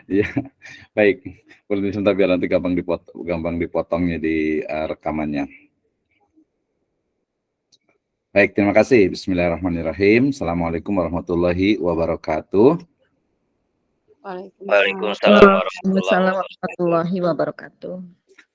Iya, baik. Berhenti sebentar biar nanti gampang dipotongnya di rekamannya. Baik, terima kasih. Bismillahirrahmanirrahim. Assalamualaikum warahmatullahi wabarakatuh. Waalaikumsalam Waalaikumsalam warahmatullahi wabarakatuh.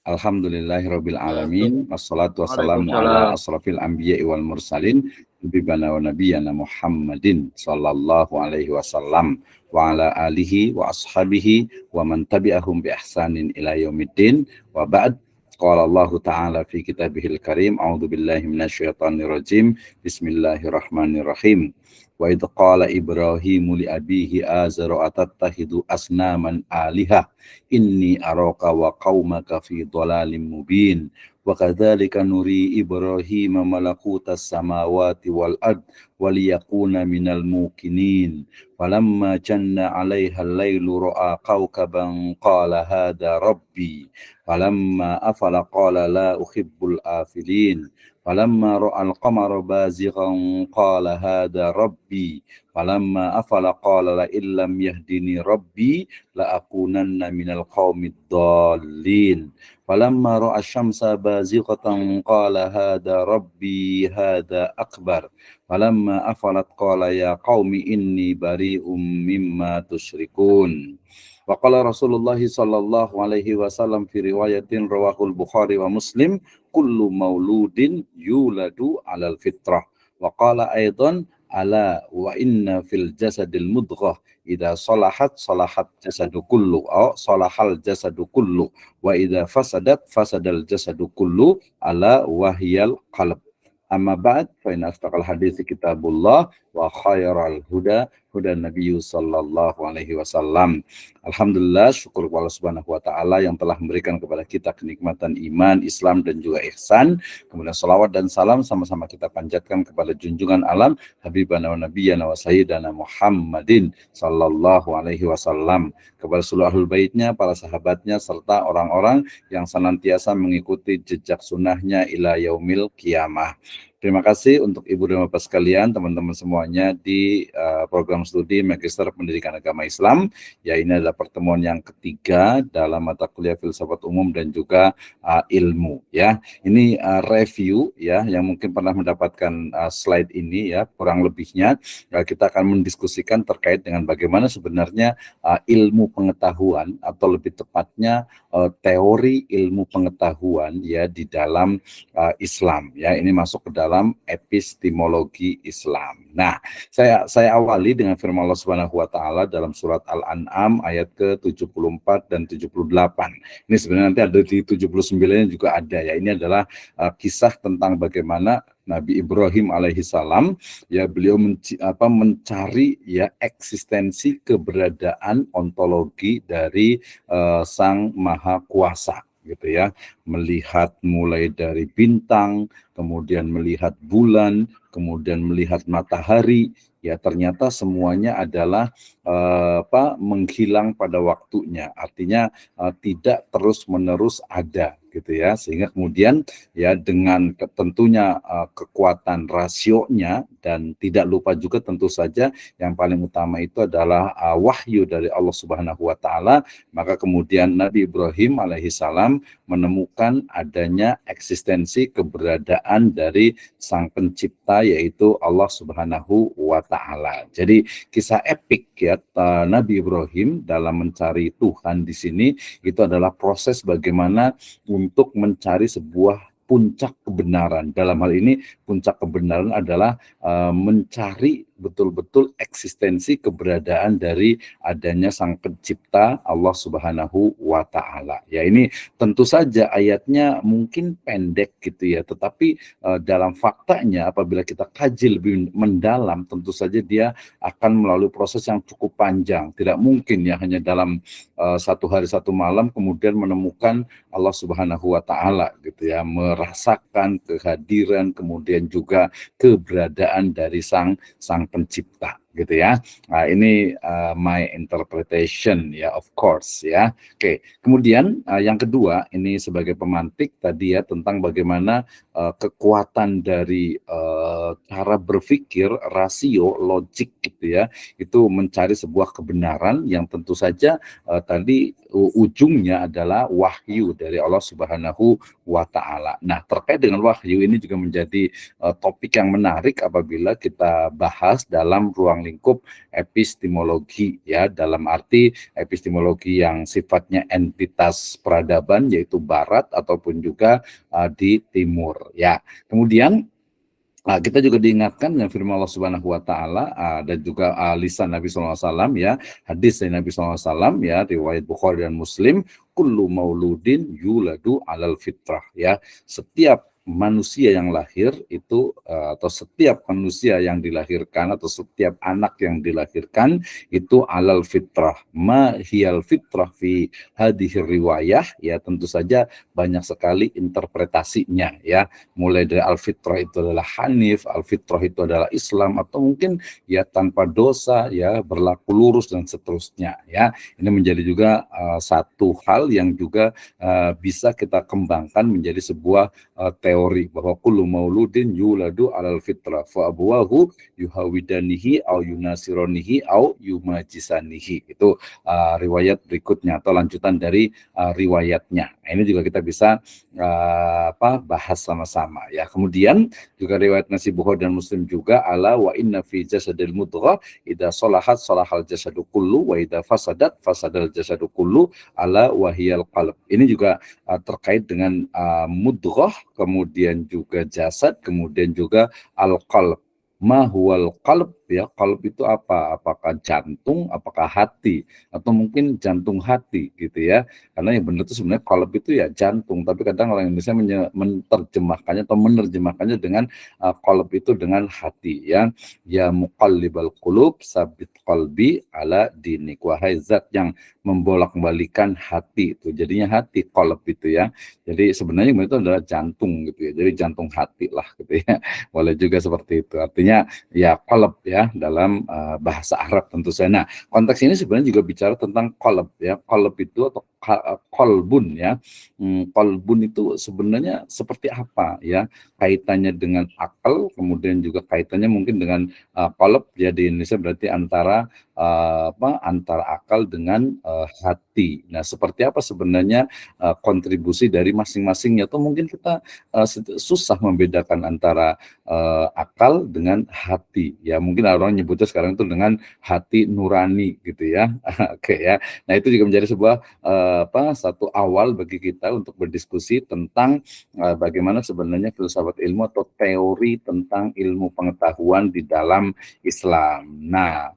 Alhamdulillahirabbil alamin. Wassalatu wassalamu ala asrafil anbiya'i wal mursalin nabiyana wa nabiyyana Muhammadin sallallahu alaihi wasallam wa ala alihi wa ashabihi wa man tabi'ahum bi ihsanin ila yaumiddin wa ba'd. Qala Allah ta'ala fi kitabihil karim, a'udzu billahi minasyaitonir rajim. Bismillahirrahmanirrahim. Wa idh qala Ibrahimu li abihi azara atattahidu asnaman alihah inni araka wa qaumaka fi dhalalim mubin wa kadzalika nuri Ibrahima malakutas samawati wal ard waliyakuna minal muqinin falamma janna 'alaiha al-lailu ra'a kawkaban qala hadha rabbi falamma afala qala la uhibbul afilin falamma ra'al qamara bazighan qala hadha rabbi falamma afala qala la illam yahdini rabbi la akunanna minal qaumid dhalin falamma ra'a syamsa bazighatan qala hadha rabbi hadha akbar falamma afalat qala ya qaumi inni bari'um mimma tusyrikun. Wa qala Rasulullah sallallahu alaihi wasallam fi riwayatin rawahul Bukhari wa Muslim, kullu mauludin yuladu alal fitrah. Wa qala aidan ala wa inna fil jasadil mudghah idza salahat salahat jasadu kullu aw salahal jasadu kullu wa idza fasadat fasadal jasadu kullu ala wahyal qalb. Amma ba'd fa inna astaqal hadithi kitabullah wa khairal huda huda Nabi sallallahu alaihi wasallam. Alhamdulillah, syukur kepada Allah Subhanahu wa taala yang telah memberikan kepada kita kenikmatan iman, Islam dan juga ihsan. Kemudian salawat dan salam sama-sama kita panjatkan kepada junjungan alam Habibana wa Nabiyana wa Sayyidana Muhammadin sallallahu alaihi wasallam, kepada seluruh ahlul baitnya, para sahabatnya serta orang-orang yang senantiasa mengikuti jejak sunnahnya ila yaumil qiyamah. Terima kasih untuk Ibu dan Bapak sekalian, teman-teman semuanya di program studi Magister Pendidikan Agama Islam. Ya, ini adalah pertemuan yang ketiga dalam mata kuliah filsafat umum dan juga ilmu. Ya, ini review ya, yang mungkin pernah mendapatkan slide ini ya, kurang lebihnya kita akan mendiskusikan terkait dengan bagaimana sebenarnya ilmu pengetahuan atau lebih tepatnya teori ilmu pengetahuan ya di dalam Islam. Ya, ini masuk ke dalam epistemologi Islam. Nah, saya awali dengan firman Allah Subhanahu wa taala dalam surat Al-An'am ayat ke-74 dan 78. Ini sebenarnya nanti ada di 79 juga ada ya. Ini adalah kisah tentang bagaimana Nabi Ibrahim alaihissalam ya, beliau mencari ya eksistensi keberadaan ontologi dari Sang Maha Kuasa gitu ya, melihat mulai dari bintang, kemudian melihat bulan, kemudian melihat matahari, ya ternyata semuanya adalah menghilang pada waktunya, artinya tidak terus-menerus ada gitu ya, sehingga kemudian ya dengan tentunya kekuatan rasionya dan tidak lupa juga tentu saja yang paling utama itu adalah wahyu dari Allah Subhanahu wa taala, maka kemudian Nabi Ibrahim alaihissalam menemukan adanya eksistensi keberadaan dari Sang Pencipta yaitu Allah Subhanahu wa taala. Jadi kisah epik ya Nabi Ibrahim dalam mencari Tuhan di sini itu adalah proses bagaimana untuk mencari sebuah puncak kebenaran. Dalam hal ini puncak kebenaran adalah mencari betul-betul eksistensi keberadaan dari adanya Sang Pencipta Allah Subhanahu wa taala. Ya, ini tentu saja ayatnya mungkin pendek gitu ya, tetapi dalam faktanya apabila kita kaji lebih mendalam tentu saja dia akan melalui proses yang cukup panjang. Tidak mungkin ya hanya dalam satu hari satu malam kemudian menemukan Allah Subhanahu wa taala gitu ya, merasakan kehadiran kemudian juga keberadaan dari Sang Pencipta. gitu ya. Nah, ini my interpretation ya, of course ya. Oke, kemudian yang kedua ini sebagai pemantik tadi ya tentang bagaimana kekuatan dari cara berpikir, rasio, logik gitu ya, itu mencari sebuah kebenaran yang tentu saja tadi ujungnya adalah wahyu dari Allah Subhanahu wa Ta'ala. Nah, terkait dengan wahyu ini juga menjadi topik yang menarik apabila kita bahas dalam ruang lingkup epistemologi ya, dalam arti epistemologi yang sifatnya entitas peradaban yaitu barat ataupun juga di timur ya. Kemudian kita juga diingatkan dengan firman Allah Subhanahu wa Ta'ala dan juga lisan Nabi SAW ya, hadis dari Nabi SAW ya, riwayat Bukhari dan Muslim, kullu mauludin yuladu alal fitrah ya, setiap manusia yang lahir itu atau setiap manusia yang dilahirkan atau setiap anak yang dilahirkan itu alal fitrah. Ma hiyal fitrah fi hadhihi riwayah ya, tentu saja banyak sekali interpretasinya ya, mulai dari al-fitrah itu adalah hanif, al-fitrah itu adalah Islam, atau mungkin ya tanpa dosa ya, berlaku lurus dan seterusnya ya. Ini menjadi juga satu hal yang juga bisa kita kembangkan menjadi sebuah teori bahwa kullu mauludin yuladu alal fitrah fa abuwahu yuhawidanihi au yunasironihi au yumajisanihi. Itu riwayat berikutnya atau lanjutan dari riwayatnya. Nah, ini juga kita bisa bahas sama-sama ya. Kemudian juga riwayat Nasi Bukhari dan Muslim juga, ala wa inna fi jasadil mudghah idza salahat salahal jasadu kullu wa idza fasadat fasadal jasadu kullu ala wahiyal qalb. Ini juga terkait dengan mudghah, kemudian juga jasad, kemudian juga al-qalb. Ma huwal qalb ya, qalb itu apa? Apakah jantung, apakah hati, atau mungkin jantung hati gitu ya. Karena yang benar itu sebenarnya qalb itu ya jantung, tapi kadang orang Indonesia menerjemahkannya atau menerjemahkannya dengan qalb itu dengan hati ya. Ya muqallibal qulub sabit qalbi ala dinik, wahai zat yang membolak-balikan hati, itu jadinya hati qalb itu ya. Jadi sebenarnya itu adalah jantung gitu ya. Jadi jantung hati lah gitu ya. Boleh juga seperti itu. Artinya ya qalb ya dalam bahasa Arab tentu saja. Nah, konteks ini sebenarnya juga bicara tentang qalb ya. Qalb itu atau qalbun ya. Qalbun itu sebenarnya seperti apa ya? Kaitannya dengan akal, kemudian juga kaitannya mungkin dengan qalb ya, di Indonesia berarti antara antara akal dengan hati. Nah, seperti apa sebenarnya kontribusi dari masing-masingnya? Atau mungkin kita susah membedakan antara akal dengan hati ya. Mungkin orang nyebutnya sekarang itu dengan hati nurani gitu ya. Oke ya. Nah, itu juga menjadi sebuah satu awal bagi kita untuk berdiskusi tentang bagaimana sebenarnya filsafat ilmu atau teori tentang ilmu pengetahuan di dalam Islam. Nah,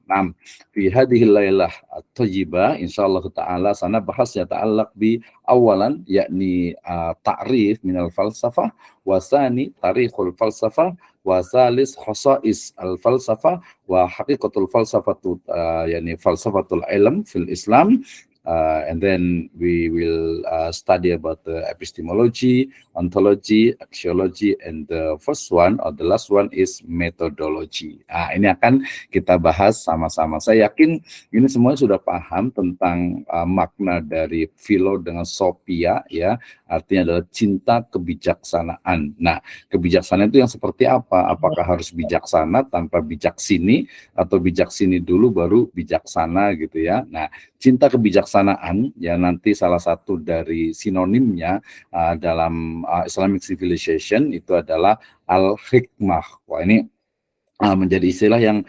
fi hadhil lailah at-thayyibah insyaallah taala sana bahas ya ta'allaq bi awalan yakni ta'rif minal falsafah, wasani tarikhul falsafah, wasalis khosais al falsafah, wa haqiqatul falsafatu yakni falsafatul ilm fil Islam. And then we will study about the epistemology, ontology, axiology, and the first one or the last one is methodology. Ini akan kita bahas sama-sama. Saya yakin ini semuanya sudah paham tentang makna dari philo dengan sophia ya, artinya adalah cinta kebijaksanaan. Nah, kebijaksanaan itu yang seperti apa? Apakah harus bijaksana tanpa bijaksini, atau bijaksini dulu baru bijaksana gitu ya? Nah, cinta kebijaksanaan ya, nanti salah satu dari sinonimnya dalam Islamic civilization itu adalah al-hikmah. Wah, ini menjadi istilah yang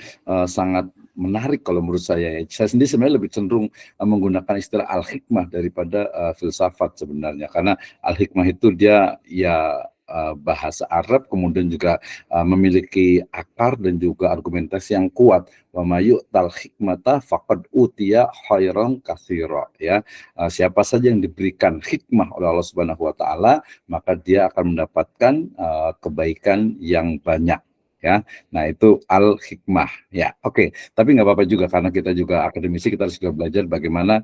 sangat menarik kalau menurut saya. Saya sendiri sebenarnya lebih cenderung menggunakan istilah al-hikmah daripada filsafat sebenarnya, karena al-hikmah itu dia ya bahasa Arab, kemudian juga memiliki akar dan juga argumentasi yang kuat. Wa mayu tal hikmata faqad utiya khairan katsira ya. Siapa saja yang diberikan hikmah oleh Allah Subhanahu wa taala, maka dia akan mendapatkan kebaikan yang banyak. ya. Nah, itu al-hikmah ya. Oke, tapi nggak apa-apa juga karena kita juga akademisi, kita harus juga belajar bagaimana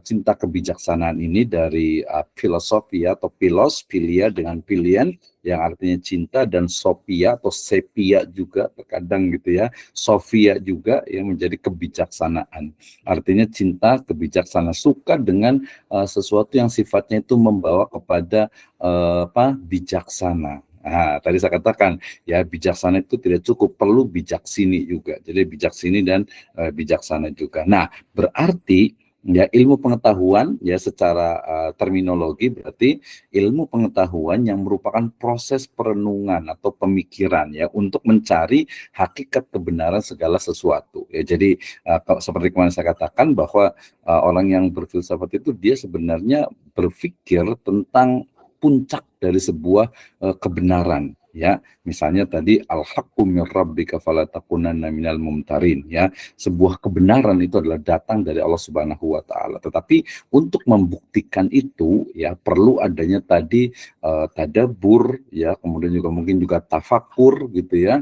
cinta kebijaksanaan ini dari filosofi atau philia dengan pilihan yang artinya cinta, dan sophia atau sepia juga terkadang gitu ya. Sophia juga yang menjadi kebijaksanaan. Artinya cinta kebijaksanaan, suka dengan sesuatu yang sifatnya itu membawa kepada bijaksana. Nah, tadi saya katakan ya, bijaksana itu tidak cukup, perlu bijaksini juga. Jadi bijaksini dan bijaksana juga. Nah, berarti ya ilmu pengetahuan ya secara terminologi berarti ilmu pengetahuan yang merupakan proses perenungan atau pemikiran ya untuk mencari hakikat kebenaran segala sesuatu. Ya, jadi seperti kemarin saya katakan bahwa orang yang berfilsafat itu dia sebenarnya berpikir tentang puncak dari sebuah kebenaran ya. Misalnya tadi al-haqqu mir rabbika fala takunanna minal mumtarin ya. Sebuah kebenaran itu adalah datang dari Allah Subhanahu wa taala. Tetapi untuk membuktikan itu ya perlu adanya tadi tadabbur ya, kemudian juga mungkin juga tafakur gitu ya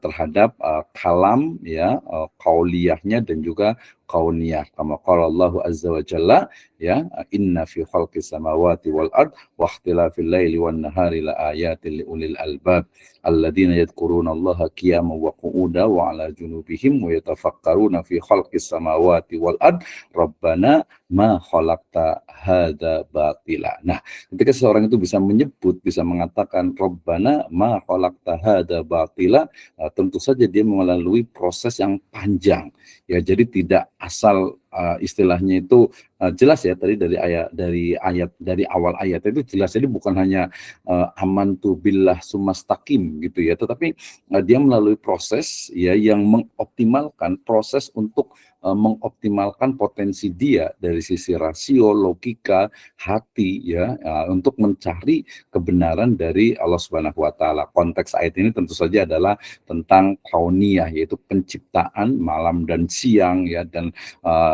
terhadap kalam ya, qauliyahnya dan juga kauniyah. Kama qala Allah azza wa jalla ya, inna fi khalqis samawati wal ard wa ikhtilafil laili wan nahari la ayatin li ulil albab alladzina yadhkuruna Allaha qiyaman wa qu'udan wa 'ala junubihim wa yatafakkaruna fi khalqis samawati wal ard rabbana ma khalaqta hadza batila. Nah, ketika seseorang itu bisa menyebut, bisa mengatakan rabbana ma khalaqta hadza batila, tentu saja dia melalui proses yang panjang. Ya, jadi tidak asal istilahnya itu jelas ya tadi dari awal ayat itu jelas, jadi bukan hanya amantu billah sumastaqim gitu ya, tetapi dia melalui proses ya yang mengoptimalkan proses untuk mengoptimalkan potensi dia dari sisi rasio, logika, hati ya, untuk mencari kebenaran dari Allah Subhanahu wa taala. Konteks ayat ini tentu saja adalah tentang kauniyah, yaitu penciptaan malam dan siang ya, dan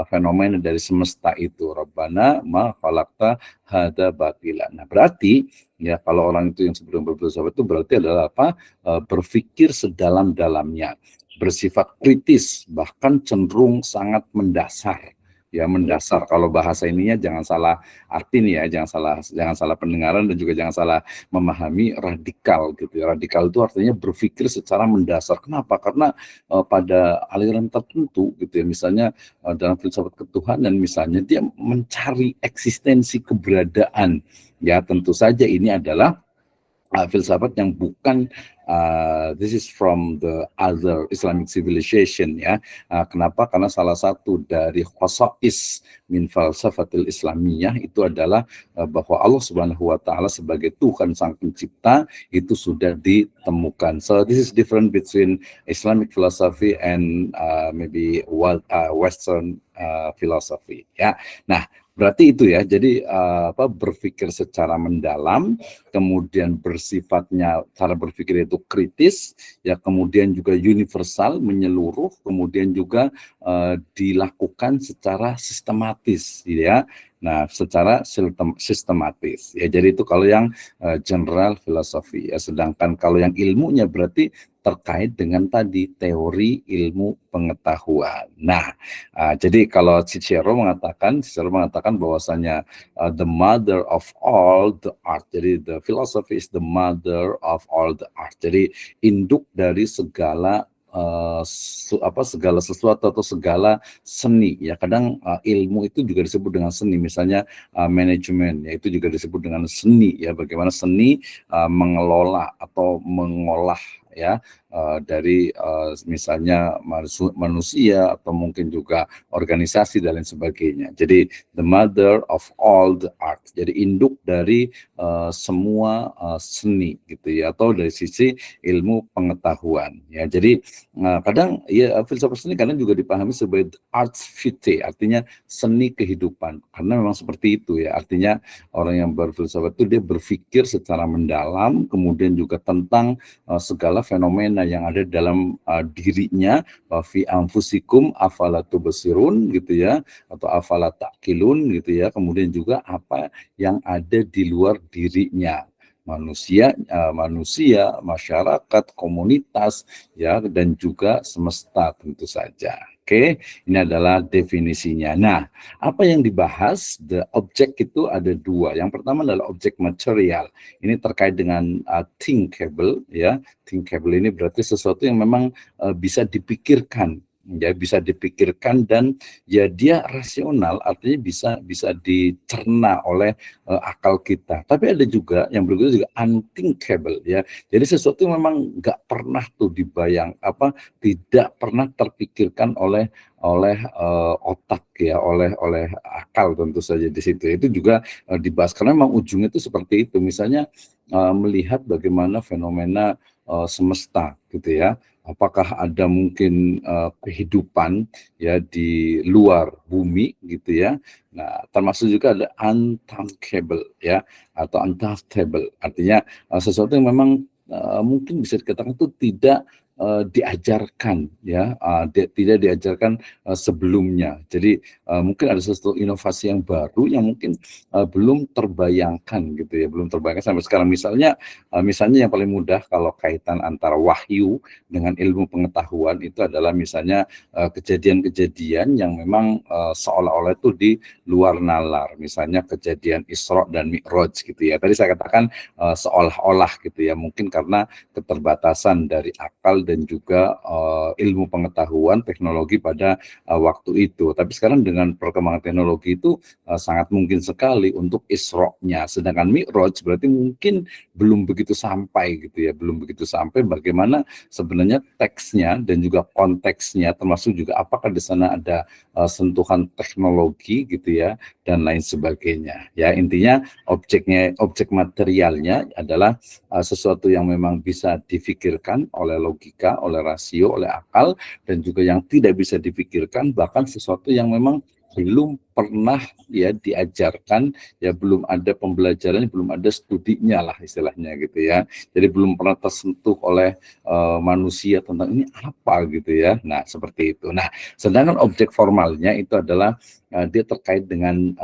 fenomena dari semesta itu. Rabbana ma khalaqta hadza batila. Nah, berarti ya kalau orang itu yang sebelum berfilsafat itu berarti adalah apa? Berpikir sedalam-dalamnya, bersifat kritis, bahkan cenderung sangat mendasar. Ya, mendasar. Kalau bahasa ininya jangan salah arti nih ya, jangan salah pendengaran dan juga jangan salah memahami radikal gitu ya. Radikal itu artinya berpikir secara mendasar. Kenapa? Karena pada aliran tertentu gitu ya, misalnya dalam filsafat ketuhanan misalnya, dia mencari eksistensi keberadaan. Ya, tentu saja ini adalah filsafat yang bukan this is from the other Islamic civilization ya. Kenapa? Karena salah satu dari khasais min falsafatil Islamiyah itu adalah bahwa Allah Subhanahu wa taala sebagai Tuhan sang pencipta itu sudah ditemukan. So this is different between Islamic philosophy and maybe Western philosophy ya. Nah, berarti itu ya. Jadi berpikir secara mendalam, kemudian bersifatnya cara berpikir itu kritis ya, kemudian juga universal, menyeluruh, kemudian juga dilakukan secara sistematis ya. Nah, secara sistematis ya. Jadi itu kalau yang general filosofi ya. Sedangkan kalau yang ilmunya berarti terkait dengan tadi teori ilmu pengetahuan. Nah, jadi kalau Cicero mengatakan bahwasanya the mother of all the art. Jadi the philosophy is the mother of all the art. Jadi induk dari segala segala sesuatu atau segala seni ya. Kadang ilmu itu juga disebut dengan seni, misalnya manajemen ya, itu juga disebut dengan seni ya, bagaimana seni mengelola atau mengolah ya dari misalnya manusia atau mungkin juga organisasi dan lain sebagainya. Jadi the mother of all the art, jadi induk dari semua seni gitu ya, atau dari sisi ilmu pengetahuan ya. Jadi kadang ya filsafat seni kadang juga dipahami sebagai arts vitae, artinya seni kehidupan, karena memang seperti itu ya. Artinya orang yang berfilsafat itu dia berpikir secara mendalam, kemudian juga tentang segala fenomena yang ada dalam dirinya, fi anfusikum afala tubsirun gitu ya, atau afala taqilun gitu ya, kemudian juga apa yang ada di luar dirinya. manusia, masyarakat, komunitas, ya, dan juga semesta tentu saja. Oke, ini adalah definisinya. Nah, apa yang dibahas? The object itu ada dua. Yang pertama adalah objek material. Ini terkait dengan thinkable, ya. Thinkable ini berarti sesuatu yang memang bisa dipikirkan, ya, bisa dipikirkan dan ya dia rasional, artinya bisa dicerna oleh akal kita. Tapi ada juga yang berikutnya juga unthinkable, ya. Jadi sesuatu yang memang nggak pernah tuh tidak pernah terpikirkan oleh otak, ya, oleh akal tentu saja di situ. Itu juga dibahas karena memang ujungnya itu seperti itu. Misalnya melihat bagaimana fenomena semesta, gitu ya. Apakah ada mungkin kehidupan, ya, di luar bumi, gitu ya. Nah, termasuk juga ada unthinkable, ya, atau untouchable. Artinya sesuatu yang memang mungkin bisa dikatakan itu tidak diajarkan, ya, tidak diajarkan sebelumnya. Jadi mungkin ada sesuatu inovasi yang baru yang mungkin belum terbayangkan, gitu ya, belum terbayangkan sampai sekarang. Misalnya yang paling mudah kalau kaitan antara wahyu dengan ilmu pengetahuan itu adalah misalnya kejadian-kejadian yang memang seolah-olah itu di luar nalar. Misalnya kejadian Isra dan Mi'raj, gitu ya. Tadi saya katakan seolah-olah, gitu ya, mungkin karena keterbatasan dari akal dan juga ilmu pengetahuan teknologi pada waktu itu. Tapi sekarang dengan perkembangan teknologi itu sangat mungkin sekali untuk Isra-nya. Sedangkan Mi'raj berarti mungkin belum begitu sampai, gitu ya, belum begitu sampai bagaimana sebenarnya teksnya dan juga konteksnya, termasuk juga apakah di sana ada sentuhan teknologi, gitu ya, dan lain sebagainya. Ya, intinya objek materialnya adalah sesuatu yang memang bisa difikirkan oleh logika, oleh rasio, oleh akal, dan juga yang tidak bisa dipikirkan, bahkan sesuatu yang memang belum pernah, ya, diajarkan, ya, belum ada pembelajarannya, belum ada studinya lah istilahnya, gitu ya. Jadi belum pernah tersentuh oleh manusia tentang ini apa, gitu ya. Nah, seperti itu. Nah, sedangkan objek formalnya itu adalah dia terkait dengan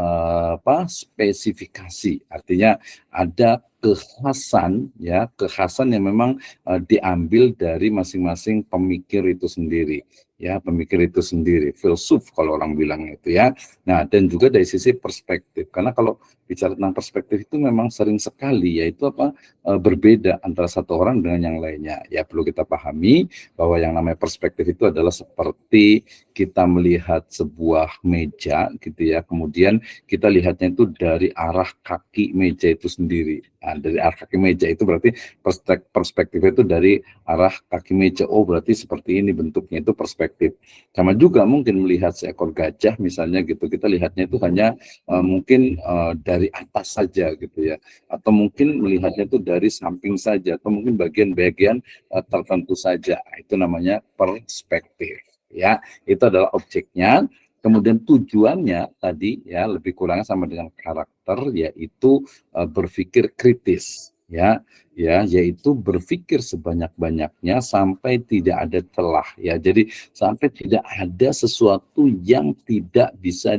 spesifikasi. Artinya ada kekhasan, ya, kekhasan yang memang diambil dari masing-masing pemikir itu sendiri, ya, pemikir itu sendiri, filsuf kalau orang bilang itu, ya. Nah, dan juga dari sisi perspektif, karena kalau bicara tentang perspektif itu memang sering sekali, yaitu berbeda antara satu orang dengan yang lainnya. Ya, perlu kita pahami bahwa yang namanya perspektif itu adalah seperti kita melihat sebuah meja, gitu ya, kemudian kita lihatnya itu dari arah kaki meja itu sendiri. Nah, dari arah kaki meja itu berarti perspektifnya itu dari arah kaki meja. Oh, berarti seperti ini bentuknya, itu perspektif. Sama juga mungkin melihat seekor gajah misalnya, gitu, kita lihatnya itu hanya mungkin dari atas saja, gitu ya, atau mungkin melihatnya itu dari samping saja, atau mungkin bagian-bagian tertentu saja. Itu namanya perspektif, ya. Itu adalah objeknya. Kemudian tujuannya tadi, ya, lebih kurangnya sama dengan karakter, yaitu berpikir kritis, ya, yaitu berpikir sebanyak-banyaknya sampai tidak ada celah, ya. Jadi sampai tidak ada sesuatu yang tidak bisa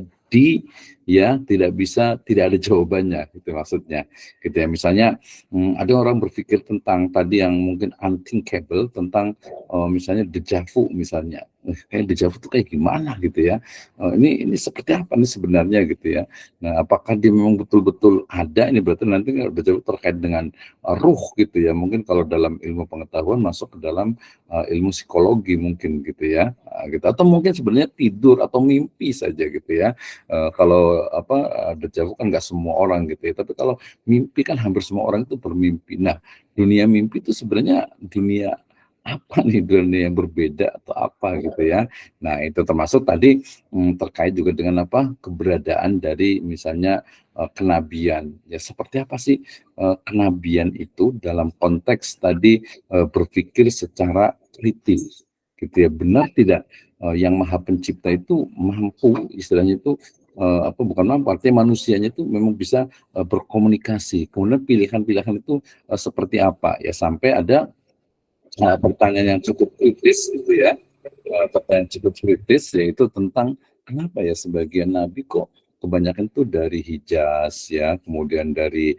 tidak ada jawabannya, itu maksudnya, gitu ya. Misalnya ada orang berpikir tentang tadi yang mungkin unthinkable, tentang misalnya deja vu misalnya. Kayak deja vu itu kayak gimana, gitu ya. Ini seperti apa nih sebenarnya, gitu ya. Nah, apakah dia memang betul-betul ada? Ini berarti nanti deja vu terkait dengan ruh, gitu ya. Mungkin kalau dalam ilmu pengetahuan masuk ke dalam ilmu psikologi mungkin, gitu ya. Gitu. Atau mungkin sebenarnya tidur atau mimpi saja, gitu ya. Kalau deja vu kan nggak semua orang, gitu ya. Tapi kalau mimpi kan hampir semua orang itu bermimpi. Nah, dunia mimpi itu sebenarnya dunia apa nih, dunia yang berbeda atau apa, gitu ya. Nah, itu termasuk tadi terkait juga dengan keberadaan dari misalnya kenabian. Ya, seperti apa sih kenabian itu dalam konteks tadi berpikir secara kritis, gitu ya. Benar tidak yang Maha Pencipta itu mampu, istilahnya itu bukan mampu, artinya manusianya itu memang bisa berkomunikasi. Kemudian pilihan-pilihan itu seperti apa, ya, sampai ada pertanyaan yang cukup kritis, gitu ya. Pertanyaan cukup kritis, yaitu tentang kenapa ya sebagian nabi kok kebanyakan itu dari Hijaz ya, kemudian dari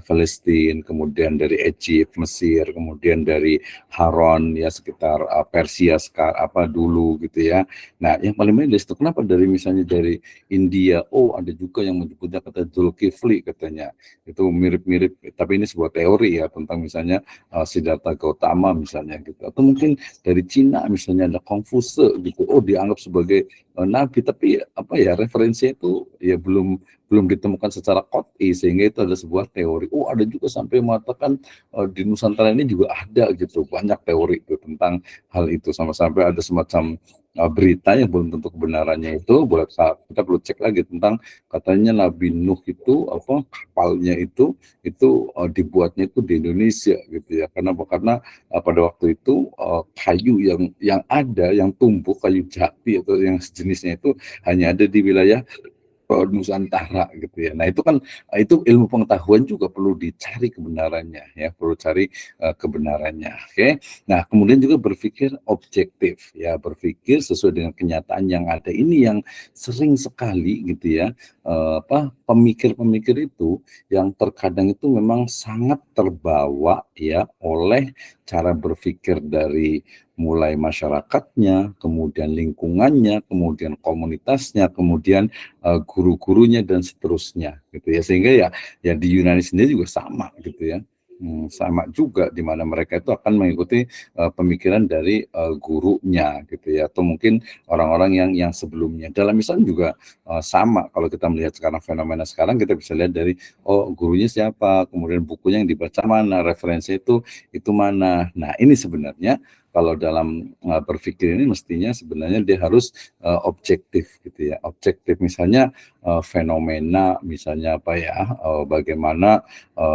Palestina, kemudian dari Egypt, Mesir, kemudian dari Haran ya sekitar Persia sekarang dulu gitu ya. Nah, yang paling menarik itu kenapa dari misalnya dari India, oh ada juga yang menyebutnya kata Zulkifli katanya. Itu mirip-mirip, tapi ini sebuah teori ya tentang misalnya Siddhartha Gautama misalnya gitu. Atau mungkin dari Cina misalnya ada Confucius gitu. Oh, dianggap sebagai nabi, tapi apa ya referensinya itu ya belum ditemukan secara qot'i, sehingga itu ada sebuah teori. Oh, ada juga sampai mengatakan di Nusantara ini juga ada gitu, banyak teori itu tentang hal itu, sampai ada semacam berita yang belum tentu kebenarannya itu. Boleh kita perlu cek lagi tentang katanya Nabi Nuh itu kapalnya itu dibuatnya itu di Indonesia gitu ya. Karena pada waktu itu kayu yang ada yang tumbuh, kayu jati atau yang sejenisnya itu hanya ada di wilayah Nusantara gitu ya. Nah itu kan itu ilmu pengetahuan juga perlu dicari kebenarannya ya, perlu cari kebenarannya. Oke. Nah kemudian juga berpikir objektif ya, berpikir sesuai dengan kenyataan yang ada. Ini yang sering sekali gitu ya, pemikir-pemikir itu yang terkadang itu memang sangat terbawa ya oleh cara berpikir dari mulai masyarakatnya, kemudian lingkungannya, kemudian komunitasnya, kemudian guru-gurunya dan seterusnya gitu ya, sehingga ya di Yunani sendiri juga sama gitu ya. Sama juga di mana mereka itu akan mengikuti pemikiran dari gurunya gitu ya, atau mungkin orang-orang yang sebelumnya. Dalam Islam juga sama. Kalau kita melihat sekarang fenomena sekarang, kita bisa lihat dari gurunya siapa, kemudian bukunya yang dibaca mana, referensi itu mana. Nah ini sebenarnya kalau dalam berpikir ini mestinya sebenarnya dia harus objektif gitu ya, objektif. Misalnya fenomena, misalnya bagaimana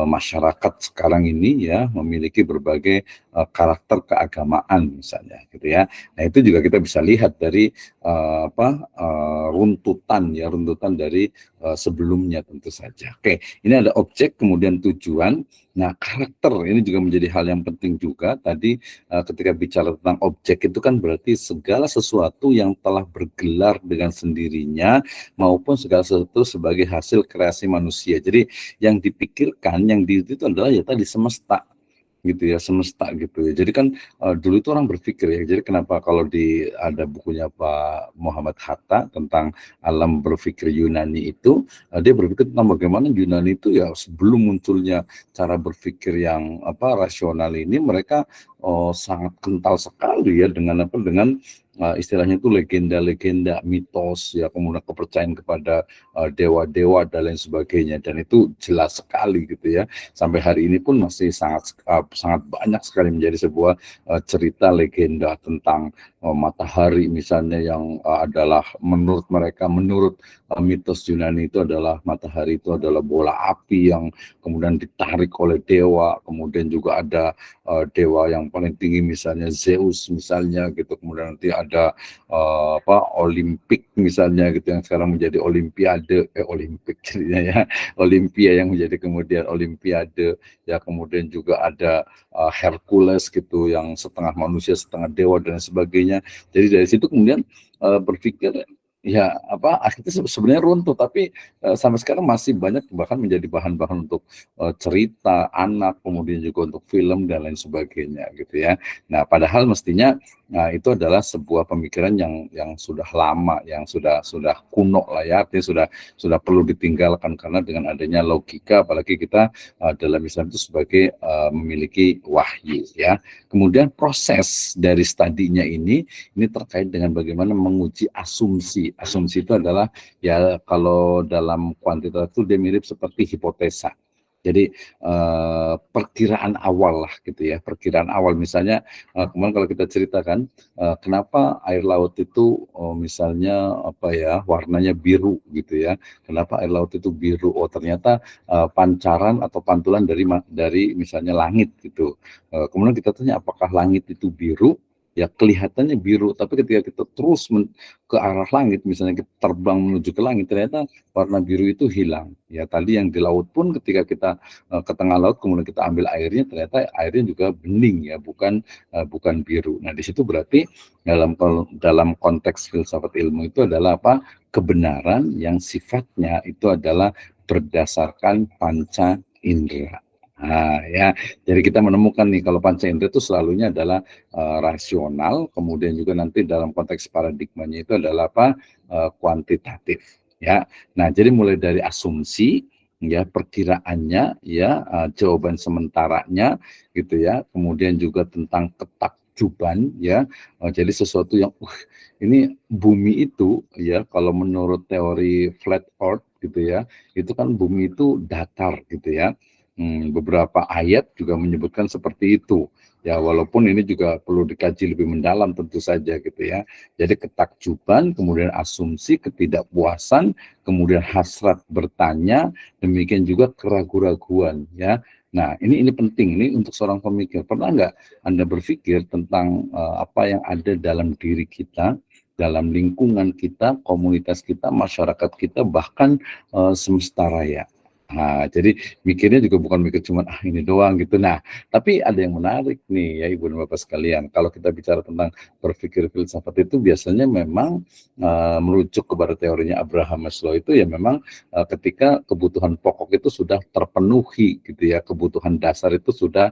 masyarakat sekarang ini ya memiliki berbagai karakter keagamaan misalnya gitu ya. Nah itu juga kita bisa lihat dari runtutan dari sebelumnya tentu saja. Oke, ini ada objek, kemudian tujuan. Nah, karakter ini juga menjadi hal yang penting juga. Tadi ketika bicara tentang objek itu kan berarti segala sesuatu yang telah bergelar dengan sendirinya maupun segala sesuatu sebagai hasil kreasi manusia. Jadi yang dipikirkan, yang itu adalah ya tadi semesta gitu ya, semesta gitu ya. Jadi kan dulu itu orang berpikir ya, jadi kenapa kalau ada bukunya Pak Muhammad Hatta tentang alam berpikir Yunani itu, dia berpikir tentang bagaimana Yunani itu ya sebelum munculnya cara berpikir yang rasional ini, mereka sangat kental sekali ya dengan istilahnya itu legenda-legenda, mitos ya, kemudian kepercayaan kepada dewa-dewa dan lain sebagainya, dan itu jelas sekali gitu ya. Sampai hari ini pun masih sangat banyak sekali menjadi sebuah cerita legenda tentang matahari misalnya, yang adalah menurut mereka, menurut mitos Yunani itu adalah matahari itu adalah bola api yang kemudian ditarik oleh dewa. Kemudian juga ada dewa yang paling tinggi misalnya Zeus misalnya gitu, kemudian nanti ada Olimpik misalnya gitu, yang sekarang menjadi Olimpik jadinya ya, Olimpia yang menjadi kemudian Olimpiade ya. Kemudian juga ada Hercules gitu, yang setengah manusia setengah dewa dan sebagainya. Jadi dari situ kemudian berpikir ya akhirnya sebenarnya runtuh, tapi sampai sekarang masih banyak bahkan menjadi bahan-bahan untuk cerita anak, kemudian juga untuk film dan lain sebagainya gitu ya. Nah padahal mestinya itu adalah sebuah pemikiran yang sudah lama, yang sudah kuno lah ya, artinya sudah perlu ditinggalkan, karena dengan adanya logika, apalagi kita dalam Islam itu sebagai memiliki wahyu ya. Kemudian proses dari studinya ini terkait dengan bagaimana menguji asumsi. Asumsi itu adalah ya kalau dalam kuantitatif itu dia mirip seperti hipotesa. Jadi perkiraan awal lah gitu ya, perkiraan awal. Misalnya kemarin kalau kita ceritakan kenapa air laut itu misalnya warnanya biru gitu ya. Kenapa air laut itu biru? Oh ternyata pancaran atau pantulan dari misalnya langit gitu. Kemudian kita tanya apakah langit itu biru? ya kelihatannya biru, tapi ketika kita terus ke arah langit, misalnya kita terbang menuju ke langit, ternyata warna biru itu hilang. Ya tadi yang di laut pun ketika kita ke tengah laut, kemudian kita ambil airnya, ternyata airnya juga bening ya, bukan biru. Nah di situ berarti dalam konteks filsafat ilmu itu adalah apa? Kebenaran yang sifatnya itu adalah berdasarkan panca indera. Nah, ya, jadi kita menemukan nih kalau panca indera itu selalunya adalah rasional, kemudian juga nanti dalam konteks paradigmanya itu adalah apa? Kuantitatif. Ya, nah jadi mulai dari asumsi, ya perkiraannya, ya jawaban sementaranya, gitu ya, kemudian juga tentang ketakjuban, ya, jadi sesuatu yang ini bumi itu, ya kalau menurut teori flat earth, gitu ya, itu kan bumi itu datar, gitu ya. Beberapa ayat juga menyebutkan seperti itu. Ya, walaupun ini juga perlu dikaji lebih mendalam tentu saja gitu ya. Jadi ketakjuban, kemudian asumsi, ketidakpuasan, kemudian hasrat bertanya, demikian juga keraguan-raguan ya. Nah, ini penting ini untuk seorang pemikir. Pernah nggak Anda berpikir tentang apa yang ada dalam diri kita, dalam lingkungan kita, komunitas kita, masyarakat kita, bahkan semesta raya? Nah, jadi mikirnya juga bukan mikir cuma ini doang gitu. Nah, tapi ada yang menarik nih ya Ibu dan Bapak sekalian. Kalau kita bicara tentang berpikir filsafat itu biasanya memang merujuk kepada teorinya Abraham Maslow itu ya memang ketika kebutuhan pokok itu sudah terpenuhi gitu ya, kebutuhan dasar itu sudah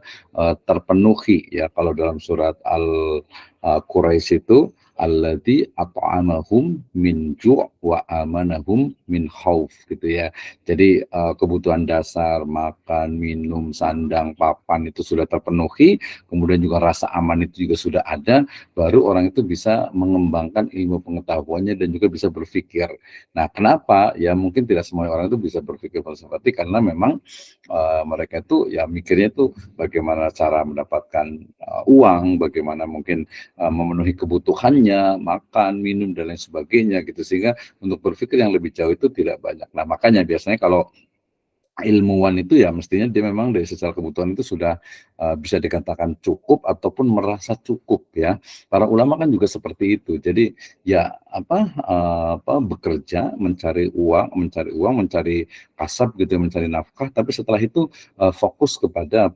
terpenuhi ya. Kalau dalam surat Al-Quraisy itu alladzi at'amahum min ju' wa amanahum min khauf gitu ya. Jadi kebutuhan dasar makan, minum, sandang, papan itu sudah terpenuhi, kemudian juga rasa aman itu juga sudah ada, baru orang itu bisa mengembangkan ilmu pengetahuannya dan juga bisa berpikir. Nah, kenapa? Ya mungkin tidak semua orang itu bisa berpikir filsafatik karena memang mereka itu ya mikirnya itu bagaimana cara mendapatkan uang, bagaimana mungkin memenuhi kebutuhannya, makan, minum dan lain sebagainya gitu, sehingga untuk berpikir yang lebih jauh itu tidak banyak. Nah, makanya biasanya kalau ilmuwan itu ya mestinya dia memang dari secara kebutuhan itu sudah bisa dikatakan cukup ataupun merasa cukup ya. Para ulama kan juga seperti itu. Jadi ya bekerja, mencari uang, mencari kasab gitu, mencari nafkah, tapi setelah itu fokus kepada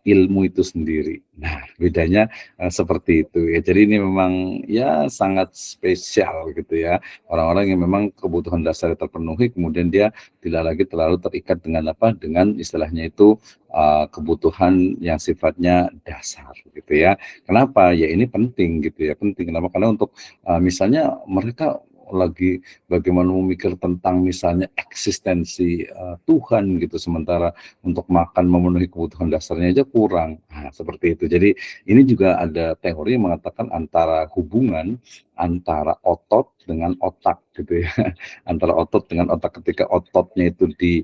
ilmu itu sendiri. Nah, bedanya seperti itu ya. Jadi ini memang ya sangat spesial gitu ya. Orang-orang yang memang kebutuhan dasar terpenuhi, kemudian dia tidak lagi terlalu terikat dengan istilahnya itu kebutuhan yang sifatnya dasar gitu ya. Kenapa? Ya ini penting gitu ya, penting. Kenapa? Karena untuk misalnya mereka lagi bagaimana memikir tentang misalnya eksistensi Tuhan gitu, sementara untuk makan memenuhi kebutuhan dasarnya aja kurang. Nah, seperti itu. Jadi ini juga ada teori yang mengatakan antara hubungan antara otot dengan otak gitu ya. Antara otot dengan otak, ketika ototnya itu di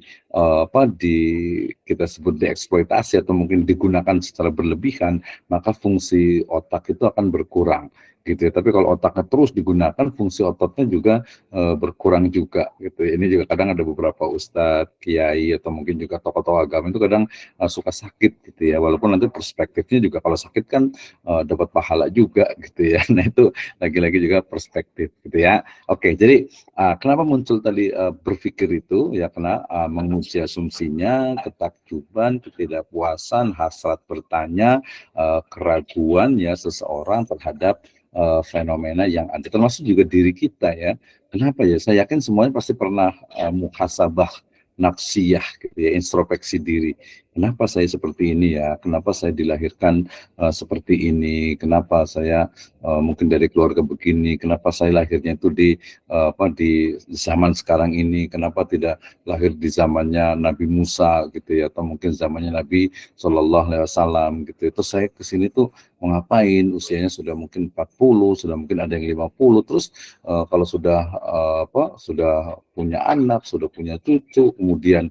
kita sebut dieksploitasi atau mungkin digunakan secara berlebihan, maka fungsi otak itu akan berkurang gitu ya. Tapi kalau otaknya terus digunakan, fungsi ototnya juga berkurang juga gitu ya. Ini juga kadang ada beberapa ustadz, kiai atau mungkin juga tokoh-tokoh agama itu kadang suka sakit gitu ya. Walaupun nanti perspektifnya juga kalau sakit kan dapat pahala juga gitu ya. Nah itu lagi-lagi juga perspektif gitu ya. Oke, jadi kenapa muncul tadi berpikir itu ya, karena menguji asumsinya, ketakjuban, ketidakpuasan, hasrat bertanya, keraguan ya seseorang terhadap fenomena yang ada, termasuk juga diri kita ya. Kenapa ya? Saya yakin semuanya pasti pernah muhasabah nafsiyah gitu ya, introspeksi diri. Kenapa saya seperti ini ya? Kenapa saya dilahirkan seperti ini? Kenapa saya mungkin dari keluarga begini? Kenapa saya lahirnya itu di zaman sekarang ini? Kenapa tidak lahir di zamannya Nabi Musa gitu ya? Atau mungkin zamannya Nabi Shallallahu Alaihi Wasallam gitu. Itu saya kesini tuh mau ngapain? Usianya sudah mungkin 40, sudah mungkin ada yang 50. Terus kalau sudah punya anak, sudah punya cucu, kemudian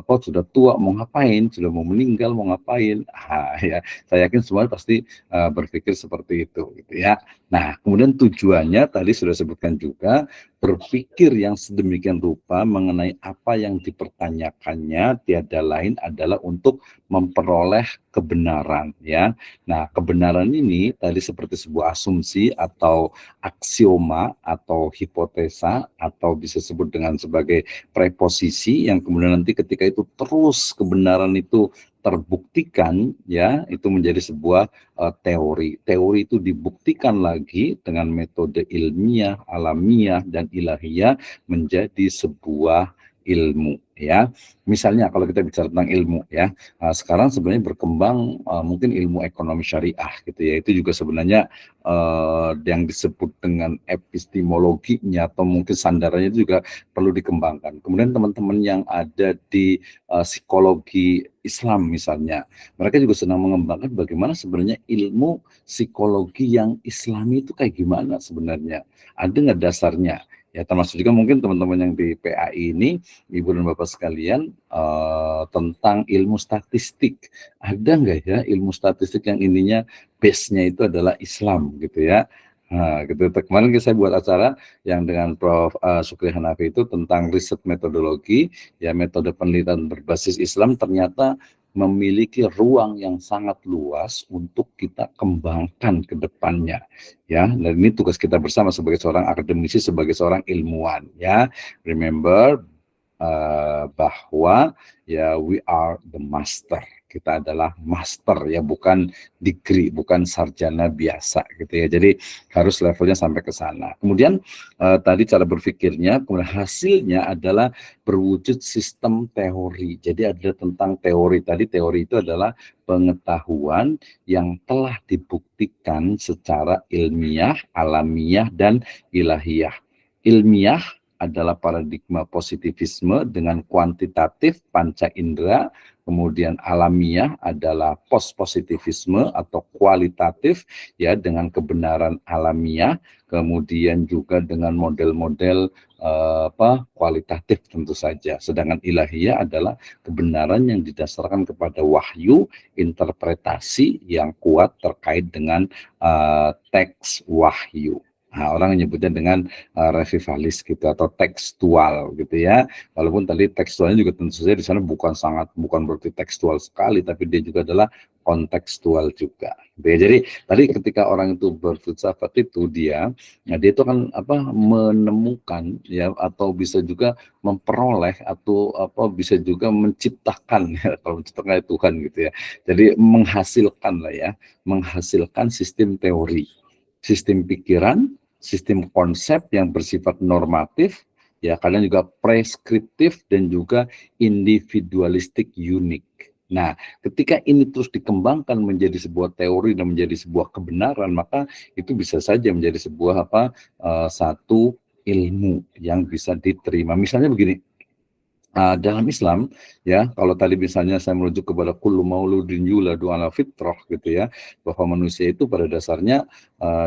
sudah tua mau ngapain, sudah mau meninggal mau ngapain. Ya, saya yakin semua pasti berpikir seperti itu gitu ya. Nah, kemudian tujuannya tadi sudah sebutkan juga, berpikir yang sedemikian rupa mengenai apa yang dipertanyakannya tiada lain adalah untuk memperoleh kebenaran, ya. Nah, kebenaran ini tadi seperti sebuah asumsi atau aksioma atau hipotesa atau bisa disebut dengan sebagai preposisi yang kemudian nanti ketika itu terus kebenaran itu terbuktikan, ya, itu menjadi sebuah teori. Teori itu dibuktikan lagi dengan metode ilmiah, alamiah, dan ilahiyah menjadi sebuah ilmu, ya. Misalnya kalau kita bicara tentang ilmu, ya, sekarang sebenarnya berkembang mungkin ilmu ekonomi syariah gitu ya, itu juga sebenarnya yang disebut dengan epistemologinya atau mungkin sandarannya itu juga perlu dikembangkan. Kemudian teman-teman yang ada di psikologi Islam misalnya, mereka juga sedang mengembangkan bagaimana sebenarnya ilmu psikologi yang Islami itu kayak gimana sebenarnya. Ada nggak dasarnya? Ya, termasuk juga mungkin teman-teman yang di PAI ini, Ibu dan Bapak sekalian, tentang ilmu statistik. Ada nggak ya ilmu statistik yang ininya base-nya itu adalah Islam gitu ya. Nah, gitu. Kemarin saya buat acara yang dengan Prof. Sukri Hanafi itu tentang riset metodologi, ya, metode penelitian berbasis Islam ternyata memiliki ruang yang sangat luas untuk kita kembangkan ke depannya, ya. Dan ini tugas kita bersama sebagai seorang akademisi, sebagai seorang ilmuwan, ya. Remember bahwa ya we are the master. Kita adalah master, ya, bukan degree, bukan sarjana biasa gitu ya. Jadi harus levelnya sampai ke sana. Kemudian tadi cara berpikirnya, kemudian hasilnya adalah berwujud sistem teori. Jadi ada tentang teori tadi, teori itu adalah pengetahuan yang telah dibuktikan secara ilmiah, alamiah, dan ilahiyah. Ilmiah adalah paradigma positivisme dengan kuantitatif panca indera, kemudian alamiah adalah post-positivisme atau kualitatif, ya, dengan kebenaran alamiah, kemudian juga dengan model-model kualitatif tentu saja. Sedangkan ilahiyah adalah kebenaran yang didasarkan kepada wahyu, interpretasi yang kuat terkait dengan teks wahyu. Nah, orang menyebutnya dengan revivalis gitu atau tekstual gitu ya. Walaupun tadi tekstualnya juga tentu saja di sana bukan berarti tekstual sekali, tapi dia juga adalah kontekstual juga. Gitu ya. Jadi tadi ketika orang itu berfilsafat itu dia itu kan menemukan, ya, atau bisa juga memperoleh atau bisa juga menciptakan, ya, kalau menciptakan Tuhan gitu ya. Jadi menghasilkan lah, ya, menghasilkan sistem teori, sistem pikiran, sistem konsep yang bersifat normatif, ya, kadang juga preskriptif dan juga individualistik unik. Nah, ketika ini terus dikembangkan menjadi sebuah teori dan menjadi sebuah kebenaran, maka itu bisa saja menjadi sebuah satu ilmu yang bisa diterima. Misalnya begini, dalam Islam, ya, kalau tadi misalnya saya merujuk kepada kullu mauludin yuladu ala fitrah gitu ya, bahwa manusia itu pada dasarnya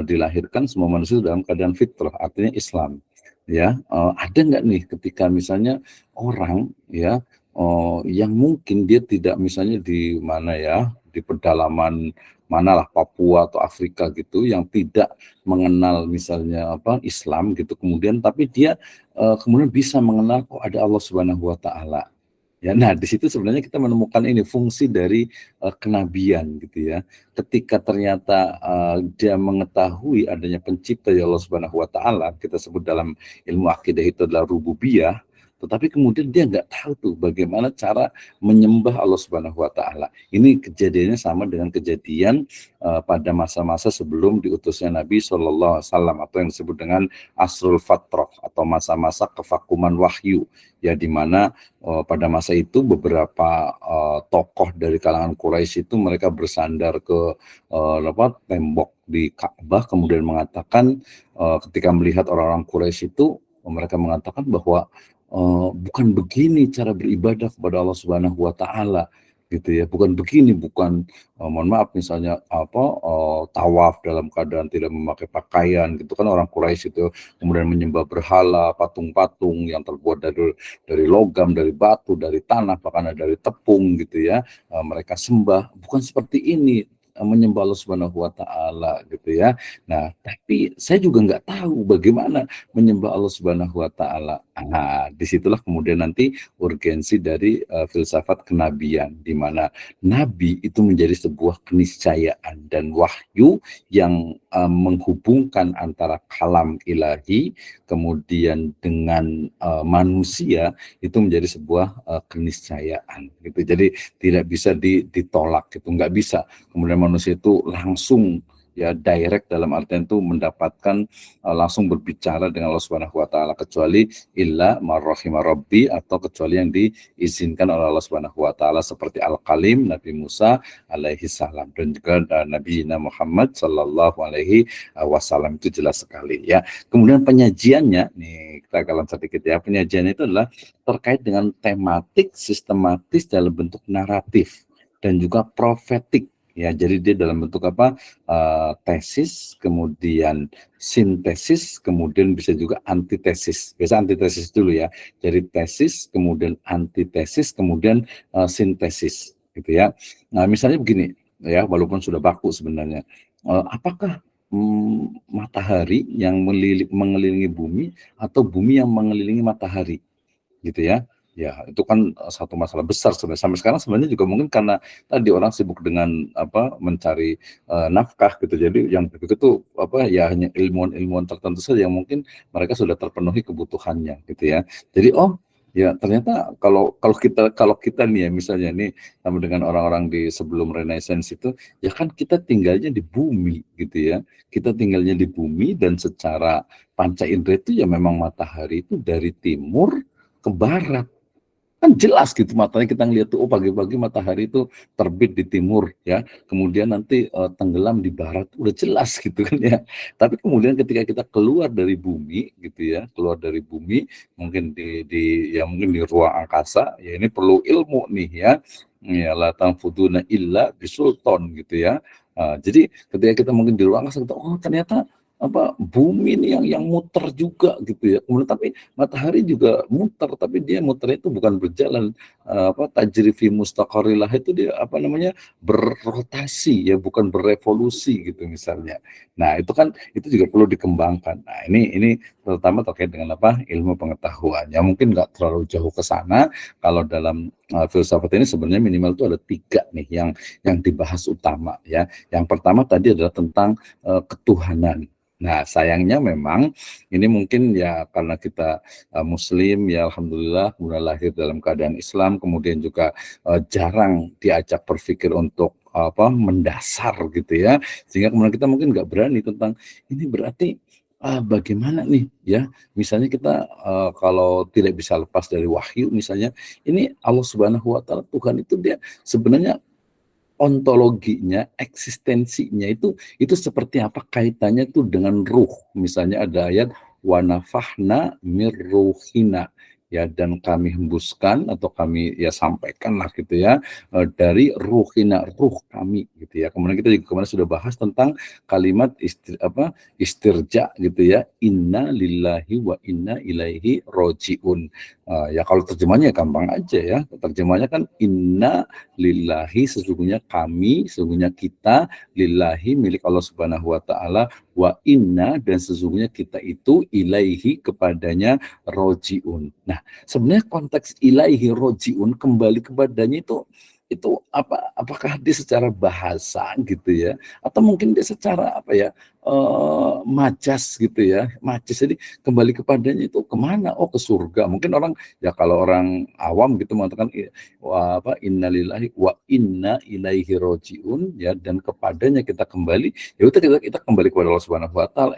dilahirkan semua manusia dalam keadaan fitrah, artinya Islam, ya. Ada nggak nih ketika misalnya orang, ya, yang mungkin dia tidak misalnya di mana, ya, di pedalaman manalah Papua atau Afrika gitu, yang tidak mengenal misalnya Islam gitu, kemudian tapi dia kemudian bisa mengenal ada Allah Subhanahu wa taala. Ya, nah di situ sebenarnya kita menemukan ini fungsi dari kenabian gitu ya. Ketika ternyata dia mengetahui adanya pencipta ya Allah Subhanahu wa taala, kita sebut dalam ilmu akidah itu adalah rububiyah, tetapi kemudian dia nggak tahu tuh bagaimana cara menyembah Allah Subhanahu wa taala. Ini kejadiannya sama dengan kejadian pada masa-masa sebelum diutusnya Nabi Shallallahu Alaihi Wasallam atau yang disebut dengan Asrul Fatrah atau masa-masa kevakuman wahyu, ya, di mana pada masa itu beberapa tokoh dari kalangan Quraisy itu mereka bersandar ke tembok di Ka'bah, kemudian mengatakan ketika melihat orang-orang Quraisy itu, mereka mengatakan bahwa bukan begini cara beribadah kepada Allah Subhanahu wa taala gitu ya, bukan begini, bukan mohon maaf misalnya tawaf dalam keadaan tidak memakai pakaian gitu kan, orang Quraisy itu kemudian menyembah berhala, patung-patung yang terbuat dari logam, dari batu, dari tanah, bahkan dari tepung gitu ya, mereka sembah, bukan seperti ini. menyembah Allah Subhanahu wa taala gitu ya. Nah, tapi saya juga nggak tahu bagaimana menyembah Allah Subhanahu wa taala. Nah, disitulah kemudian nanti urgensi dari filsafat kenabian, di mana nabi itu menjadi sebuah keniscayaan dan wahyu yang menghubungkan antara kalam ilahi kemudian dengan manusia, itu menjadi sebuah keniscayaan gitu. Jadi tidak bisa ditolak gitu, nggak bisa kemudian manusia itu langsung ya direct dalam artian itu mendapatkan langsung berbicara dengan Allah Subhanahu wa taala, kecuali illa marrahima rabbi, atau kecuali yang diizinkan oleh Allah Subhanahu wa taala, seperti Al-Kalim Nabi Musa alaihi salam, dan juga Nabi Muhammad sallallahu alaihi wasallam. Itu jelas sekali ya. Kemudian penyajiannya nih, kita kalang sedikit ya, penyajiannya itu adalah terkait dengan tematik, sistematis dalam bentuk naratif dan juga profetik ya. Jadi dia dalam bentuk apa, tesis, kemudian sintesis, kemudian bisa juga antitesis. Biasa antitesis dulu ya. Jadi tesis, kemudian antitesis, kemudian sintesis gitu ya. Nah misalnya begini ya, walaupun sudah baku sebenarnya, apakah matahari yang mengelilingi bumi atau bumi yang mengelilingi matahari gitu ya. Ya, itu kan satu masalah besar sebenarnya. Sampai sekarang sebenarnya juga mungkin karena tadi orang sibuk dengan apa, mencari nafkah gitu. Jadi yang begitu apa ya, hanya ilmuwan-ilmuwan tertentu saja yang mungkin mereka sudah terpenuhi kebutuhannya gitu ya. Jadi ya ternyata kalau kita nih ya, misalnya nih sama dengan orang-orang di sebelum Renaissance itu, ya kan kita tinggalnya di bumi gitu ya. Kita tinggalnya di bumi, dan secara panca indera itu ya memang matahari itu dari timur ke barat, kan jelas gitu, matanya kita ngelihat tuh, oh pagi-pagi matahari itu terbit di timur ya, kemudian nanti tenggelam di barat, udah jelas gitu kan ya. Tapi kemudian ketika kita keluar dari bumi gitu ya, keluar dari bumi, mungkin mungkin di ruang angkasa ya, ini perlu ilmu nih ya la tanfuduna illa bisultan gitu ya. Jadi ketika kita mungkin di ruang angkasa, kita, oh ternyata apa, bumi ini yang muter juga gitu ya. Kemudian tapi matahari juga muter, tapi dia muternya itu bukan berjalan apa, tajri fi mustaqarrilah, itu dia apa namanya, berrotasi ya, bukan berevolusi gitu misalnya. Nah, itu kan itu juga perlu dikembangkan. Nah, ini terutama terkait dengan apa, ilmu pengetahuan. Ya mungkin nggak terlalu jauh ke sana. Kalau dalam filsafat ini sebenarnya minimal itu ada 3 nih yang dibahas utama ya. Yang pertama tadi adalah tentang ketuhanan. Nah, sayangnya memang ini mungkin ya karena kita muslim ya, alhamdulillah kemudian lahir dalam keadaan Islam, kemudian juga jarang diajak berpikir untuk apa, mendasar gitu ya, sehingga kemudian kita mungkin nggak berani tentang ini, berarti bagaimana nih ya, misalnya kita kalau tidak bisa lepas dari wahyu misalnya, ini Allah Subhanahu wa taala, Tuhan itu dia sebenarnya ontologinya, eksistensinya itu seperti apa, kaitannya tuh dengan ruh. Misalnya ada ayat wa nafahna mir ruhina ya, dan kami hembuskan atau kami ya sampaikan lah gitu ya, dari ruhina, ruh kami gitu ya. Kemudian kita juga kemarin sudah bahas tentang kalimat istirja gitu ya, inna lillahi wa inna ilaihi rojiun. Ya kalau terjemahnya gampang aja ya, terjemahnya kan inna lillahi, sesungguhnya kami, sesungguhnya kita, lillahi milik Allah Subhanahu wa taala, wa inna, dan sesungguhnya kita itu ilaihi, kepadanya, rojiun. Nah, sebenarnya konteks ilaihi rojiun, kembali kepadanya itu apakah dia secara bahasa gitu ya, atau mungkin dia secara apa ya, majas gitu ya, majas. Jadi kembali kepadanya itu kemana? Oh, ke surga. Mungkin orang ya, kalau orang awam gitu mengatakan apa, innalillahi wa inna ilaihi rojiun ya, dan kepadanya kita kembali. Ya udah, kita kembali kepada Allah Subhanahu wa taala.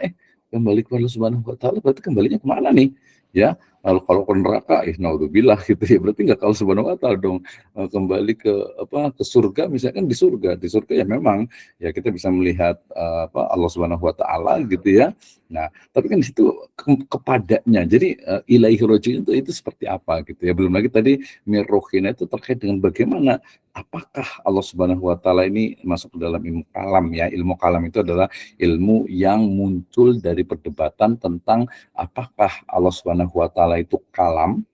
Kembali kepada Allah Subhanahu wa taala berarti kembalinya kemana nih ya? Kalau ke neraka, naudzubillah gitu ya, berarti nggak kalau Subhanahu wa taala dong. Kembali ke apa, ke surga, misalkan di surga ya memang ya kita bisa melihat apa, Allah Subhanahu wa taala gitu ya. Nah, tapi kan di situ kepadanya. Jadi ilaihi rojiun itu seperti apa gitu ya. Belum lagi tadi mirrohina itu terkait dengan bagaimana, apakah Allah Subhanahu wa taala ini masuk ke dalam ilmu kalam ya. Ilmu kalam itu adalah ilmu yang muncul dari perdebatan tentang apakah Allah Subhanahu wa taala itu kalam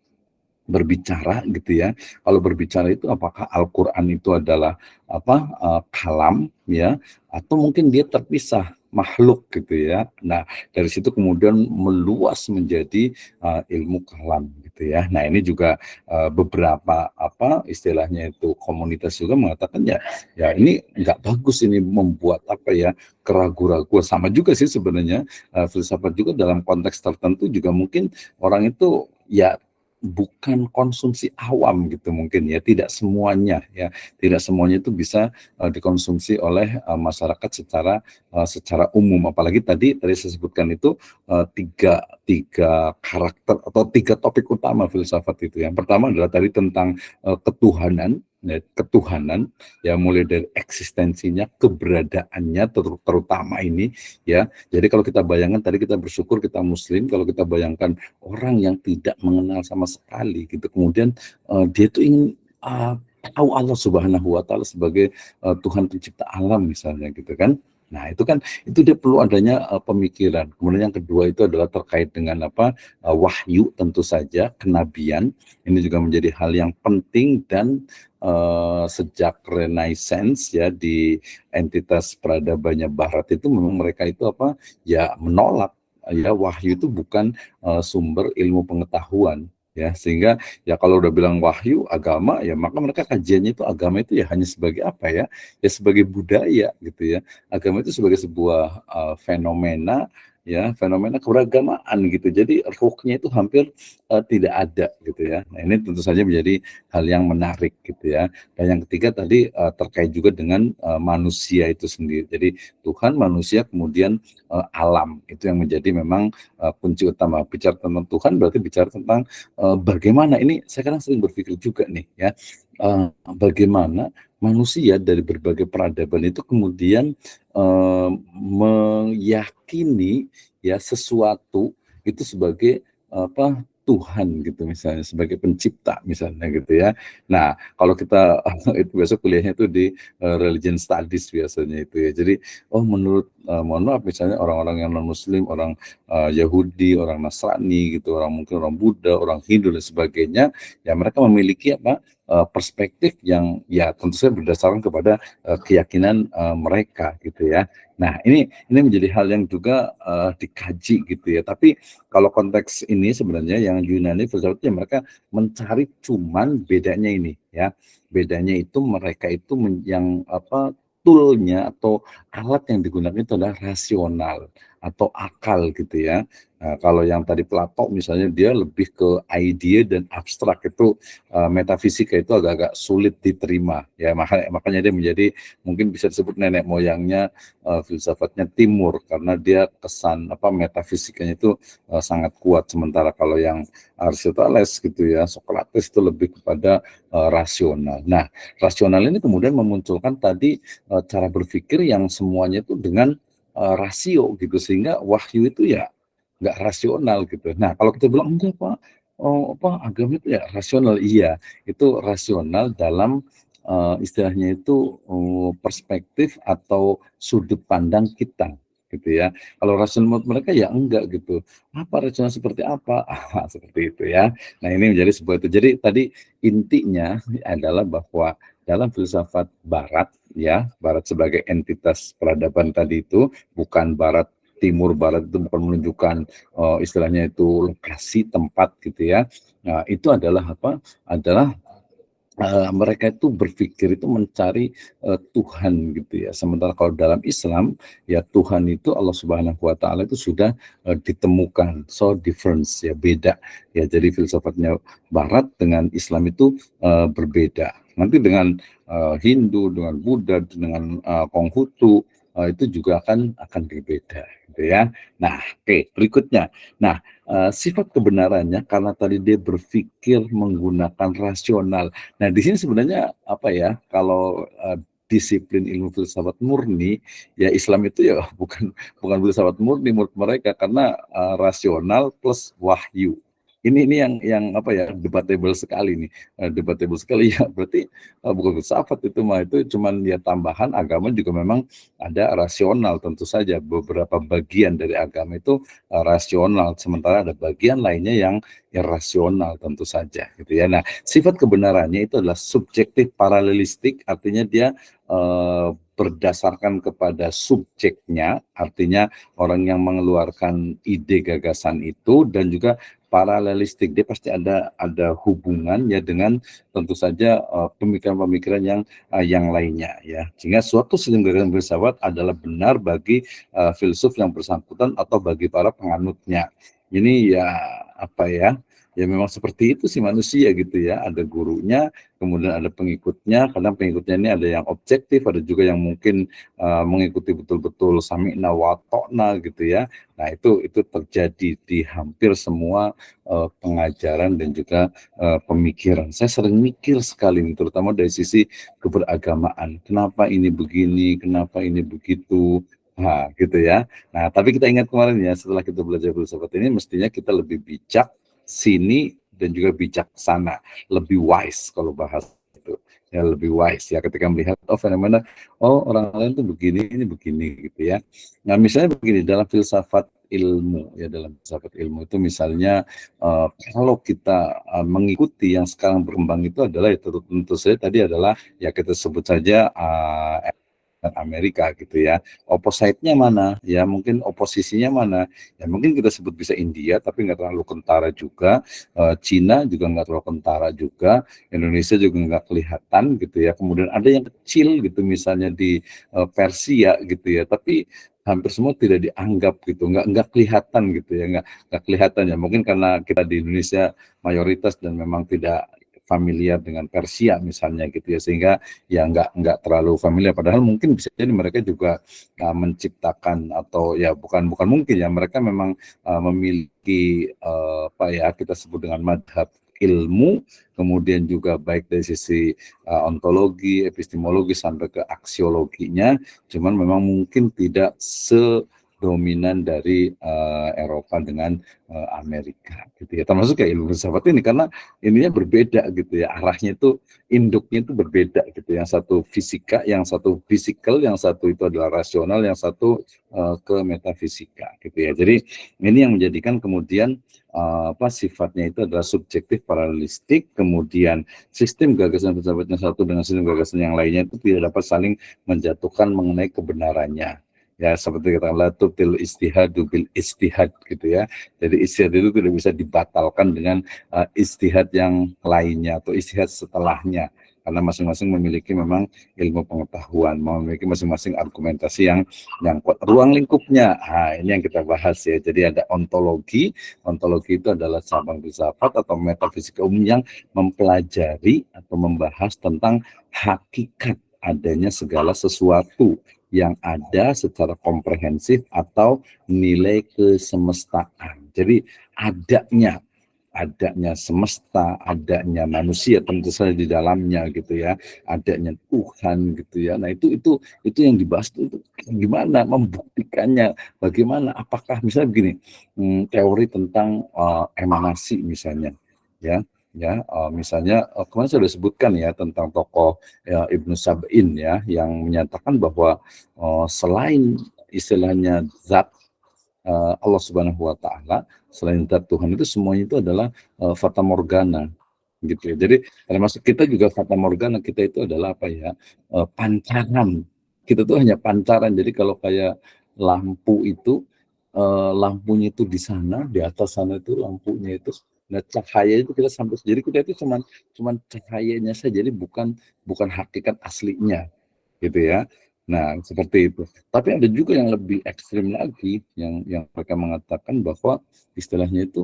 berbicara gitu ya. Kalau berbicara itu apakah Al-Qur'an itu adalah kalam ya, atau mungkin dia terpisah makhluk gitu ya. Nah, dari situ kemudian meluas menjadi ilmu kalam gitu ya. Nah, ini juga beberapa istilahnya itu komunitas juga mengatakan ya ini nggak bagus, ini membuat keraguan-raguan. Sama juga sih sebenarnya filsafat juga dalam konteks tertentu juga mungkin orang itu ya bukan konsumsi awam gitu mungkin ya, tidak semuanya itu bisa dikonsumsi oleh masyarakat secara umum. Apalagi tadi saya sebutkan itu tiga karakter atau tiga topik utama filsafat itu. Yang pertama adalah tadi tentang ketuhanan ya, mulai dari eksistensinya, keberadaannya terutama ini ya. Jadi kalau kita bayangkan tadi, kita bersyukur kita muslim, kalau kita bayangkan orang yang tidak mengenal sama sekali gitu, kemudian dia tuh ingin tahu Allah Subhanahu wa taala sebagai Tuhan pencipta alam misalnya gitu kan. Nah, itu dia perlu adanya pemikiran. Kemudian yang kedua itu adalah terkait dengan wahyu, tentu saja kenabian. Ini juga menjadi hal yang penting dan sejak Renaissance ya, di entitas peradabannya Barat itu memang mereka itu menolak ya wahyu itu bukan sumber ilmu pengetahuan ya, sehingga ya kalau udah bilang wahyu agama ya, maka mereka kajiannya itu agama itu ya hanya sebagai ya sebagai budaya gitu ya. Agama itu sebagai sebuah fenomena keberagamaan gitu. Jadi ruhnya itu hampir tidak ada gitu ya. Nah, ini tentu saja menjadi hal yang menarik gitu ya. Dan yang ketiga tadi terkait juga dengan manusia itu sendiri. Jadi Tuhan, manusia, kemudian alam, itu yang menjadi memang kunci utama. Bicara tentang Tuhan berarti bicara tentang bagaimana, ini saya kadang sering berpikir juga nih ya, bagaimana manusia dari berbagai peradaban itu kemudian meyakini ya sesuatu itu sebagai Tuhan gitu misalnya, sebagai pencipta misalnya gitu ya. Nah, kalau kita itu biasa kuliahnya itu di religion studies biasanya itu ya. Jadi menurut mohon maaf, misalnya orang-orang yang non muslim, orang Yahudi, orang Nasrani gitu, orang mungkin orang Buddha, orang Hindu dan sebagainya, ya mereka memiliki perspektif yang ya tentu saja berdasarkan kepada keyakinan mereka gitu ya. Nah, ini menjadi hal yang juga dikaji gitu ya. Tapi kalau konteks ini sebenarnya yang Yunani filsafat mereka mencari, cuman bedanya ini ya. Bedanya itu mereka itu yang toolnya atau alat yang digunakan itu adalah rasional atau akal gitu ya. Nah, kalau yang tadi Plato misalnya dia lebih ke ide dan abstrak, itu metafisika itu agak-agak sulit diterima ya, makanya dia menjadi mungkin bisa disebut nenek moyangnya filsafatnya Timur, karena dia kesan metafisikanya itu sangat kuat. Sementara kalau yang Aristoteles gitu ya, Socrates itu lebih kepada rasional. Nah, rasional ini kemudian memunculkan tadi cara berpikir yang semuanya itu dengan rasio gitu, sehingga wahyu itu ya nggak rasional gitu. Nah, kalau kita bilang enggak Pak, agama itu ya rasional, iya itu rasional dalam istilahnya itu perspektif atau sudut pandang kita gitu ya. Kalau rasional menurut mereka ya enggak gitu. Apa rasional seperti apa? Seperti itu ya. Nah, ini menjadi sebuah itu. Jadi tadi intinya adalah bahwa dalam filsafat Barat ya, Barat sebagai entitas peradaban tadi itu bukan Barat Timur, Barat itu bukan menunjukkan istilahnya itu lokasi tempat gitu ya. Nah, itu adalah adalah mereka itu berpikir itu mencari Tuhan gitu ya. Sementara kalau dalam Islam ya, Tuhan itu Allah Subhanahu wa taala itu sudah ditemukan. So difference ya, beda ya. Jadi filsafatnya Barat dengan Islam itu berbeda. Nanti dengan Hindu, dengan Buddha, dengan Konghucu itu juga akan berbeda gitu ya. Nah, oke, berikutnya. Nah, sifat kebenarannya karena tadi dia berpikir menggunakan rasional. Nah, di sini sebenarnya kalau disiplin ilmu filsafat murni ya, Islam itu ya bukan filsafat murni menurut mereka, karena rasional plus wahyu. ini yang apa ya, debatable sekali nih, debatable sekali ya. Berarti bukan filsafat itu mah, itu cuman ya tambahan. Agama juga memang ada rasional, tentu saja beberapa bagian dari agama itu rasional, sementara ada bagian lainnya yang irasional tentu saja gitu ya. Nah, sifat kebenarannya itu adalah subjektif paralelistik, artinya dia berdasarkan kepada subjeknya, artinya orang yang mengeluarkan ide gagasan itu, dan juga paralelistik, dia pasti ada hubungannya dengan tentu saja pemikiran-pemikiran yang lainnya ya. Sehingga suatu sistem gagasan filsafat adalah benar bagi filsuf yang bersangkutan atau bagi para penganutnya. Ini ya apa ya? Ya memang seperti itu sih manusia gitu ya. Ada gurunya, kemudian ada pengikutnya. Kadang pengikutnya ini ada yang objektif, ada juga yang mungkin mengikuti betul-betul sami'na wa ta'na gitu ya. Nah, itu terjadi di hampir semua pengajaran dan juga pemikiran. Saya sering mikir sekali, terutama dari sisi keberagamaan. Kenapa ini begini, kenapa ini begitu, nah gitu ya. Nah, tapi kita ingat kemarin ya, setelah kita belajar filsafat ini, mestinya kita lebih bijak sini dan juga bijaksana, lebih wise kalau bahas itu. Ya lebih wise ya ketika melihat fenomena orang lain tuh begini, ini begini gitu ya. Nah, misalnya begini, dalam filsafat ilmu ya, dalam filsafat ilmu itu misalnya kalau kita mengikuti yang sekarang berkembang itu adalah itu tentu saja tadi adalah ya kita sebut saja Amerika gitu ya. Opposite-nya mana? Ya mungkin oposisinya mana? Ya mungkin kita sebut bisa India, tapi nggak terlalu kentara juga. Cina juga nggak terlalu kentara juga. Indonesia juga nggak kelihatan gitu ya. Kemudian ada yang kecil gitu, misalnya di Persia gitu ya. Tapi hampir semua tidak dianggap gitu, nggak kelihatan gitu ya, nggak kelihatan ya. Mungkin karena kita di Indonesia mayoritas dan memang tidak familiar dengan Persia misalnya gitu ya, sehingga ya nggak terlalu familiar, padahal mungkin bisa jadi mereka juga menciptakan, atau ya bukan mungkin ya, mereka memang memiliki apa ya kita sebut dengan madhab ilmu, kemudian juga baik dari sisi ontologi, epistemologi sampai ke aksiologinya, cuman memang mungkin tidak sedominan dari Eropa dengan Amerika gitu ya, termasuk kayak ilmu filsafat ini, karena ininya berbeda gitu ya, arahnya itu induknya itu berbeda gitu. Yang satu fisika, yang satu fisikal, yang satu itu adalah rasional, yang satu ke metafisika gitu ya. Jadi ini yang menjadikan kemudian apa sifatnya itu adalah subjektif paralelistik, kemudian sistem gagasan filsafat yang satu dengan sistem gagasan yang lainnya itu tidak dapat saling menjatuhkan mengenai kebenarannya. Ya seperti katakanlah tubtil istihadu bil istihad gitu ya. Jadi istihad itu tidak bisa dibatalkan dengan istihad yang lainnya atau istihad setelahnya, karena masing-masing memiliki memang ilmu pengetahuan, memiliki masing-masing argumentasi yang kuat. Ruang lingkupnya, ini yang kita bahas ya. Jadi ada ontologi itu adalah cabang filsafat atau metafisika umum yang mempelajari atau membahas tentang hakikat adanya segala sesuatu yang ada secara komprehensif atau nilai kesemestaan. Jadi adanya semesta, adanya manusia tentu saja di dalamnya gitu ya, adanya Tuhan gitu ya. Nah, itu yang dibahas itu gimana membuktikannya, bagaimana, apakah misalnya begini, teori tentang emanasi misalnya misalnya kemarin saya sudah sebutkan ya tentang tokoh Ibnu Sab'in ya, yang menyatakan bahwa selain istilahnya zat Allah Subhanahu wa taala, selain zat Tuhan itu semuanya itu adalah fata morgana gitu ya. Jadi termasuk kita juga fata morgana, kita itu adalah apa ya, pancaran. Kita tuh hanya pancaran. Jadi kalau kayak lampu itu lampunya itu di sana, di atas sana itu lampunya itu, nah cahaya itu kita sampai, jadi kita itu cuman cahayanya saja, jadi bukan hakikat aslinya gitu ya. Nah, seperti itu. Tapi ada juga yang lebih ekstrim lagi, yang mereka mengatakan bahwa istilahnya itu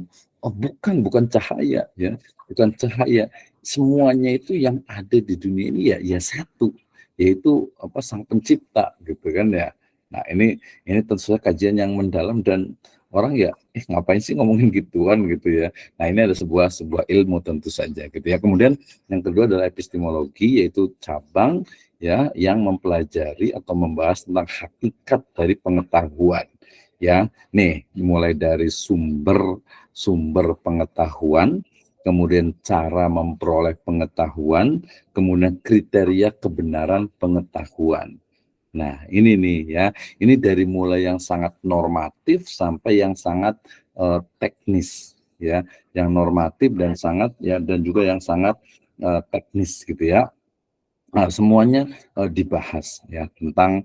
bukan cahaya ya, bukan cahaya. Semuanya itu yang ada di dunia ini ya satu, yaitu apa, Sang Pencipta gitu kan ya. Nah, ini tentu saja kajian yang mendalam, dan orang ya ngapain sih ngomongin gituan gitu ya. Nah, ini ada sebuah ilmu tentu saja gitu ya. Kemudian yang kedua adalah epistemologi, yaitu cabang ya yang mempelajari atau membahas tentang hakikat dari pengetahuan. ya. Nih, mulai dari sumber pengetahuan, kemudian cara memperoleh pengetahuan, kemudian kriteria kebenaran pengetahuan. Nah, ini nih ya, ini dari mulai yang sangat normatif sampai yang sangat teknis ya, yang normatif dan sangat ya, dan juga yang sangat teknis gitu ya. Nah, semuanya dibahas ya tentang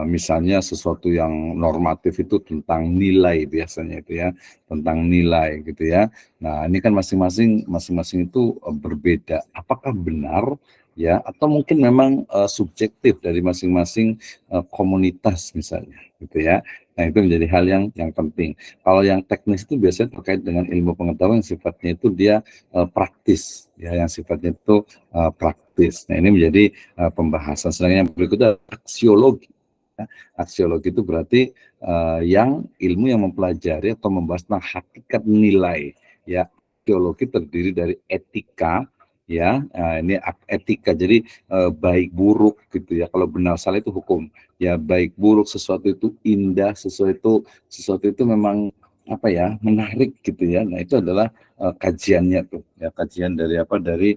misalnya sesuatu yang normatif itu tentang nilai biasanya itu ya, tentang nilai gitu ya. Nah, ini kan masing-masing itu berbeda. Apakah benar ya atau mungkin memang subjektif dari masing-masing komunitas misalnya gitu ya. Nah, itu menjadi hal yang penting. Kalau yang teknis itu biasanya terkait dengan ilmu pengetahuan yang sifatnya itu dia praktis ya, yang sifatnya itu praktis. Nah, ini menjadi pembahasan. Sedangkan yang berikutnya aksiologi. Ya. Aksiologi itu berarti yang ilmu yang mempelajari atau membahas tentang hakikat nilai. Ya, aksiologi terdiri dari etika. Ya, ini etika. Jadi baik buruk gitu ya. Kalau benar salah itu hukum. Ya, baik buruk sesuatu itu indah, sesuatu itu memang apa ya menarik gitu ya. Nah, itu adalah kajiannya tuh ya, kajian dari apa, dari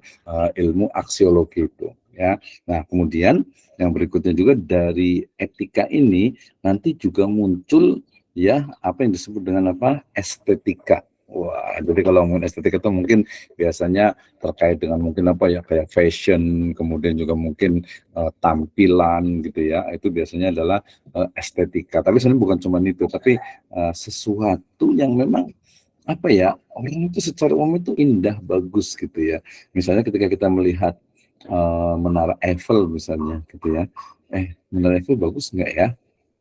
ilmu aksiologi itu ya. Nah, kemudian yang berikutnya juga dari etika ini nanti juga muncul ya apa yang disebut dengan apa, estetika. Wah, jadi kalau ngomongin estetika itu mungkin biasanya terkait dengan mungkin apa ya, kayak fashion, kemudian juga mungkin tampilan gitu ya. Itu biasanya adalah estetika. Tapi sebenarnya bukan cuma itu, tapi sesuatu yang memang apa ya, orang itu secara umum itu indah, bagus gitu ya. Misalnya ketika kita melihat Menara Eiffel misalnya gitu ya, Menara Eiffel bagus nggak ya?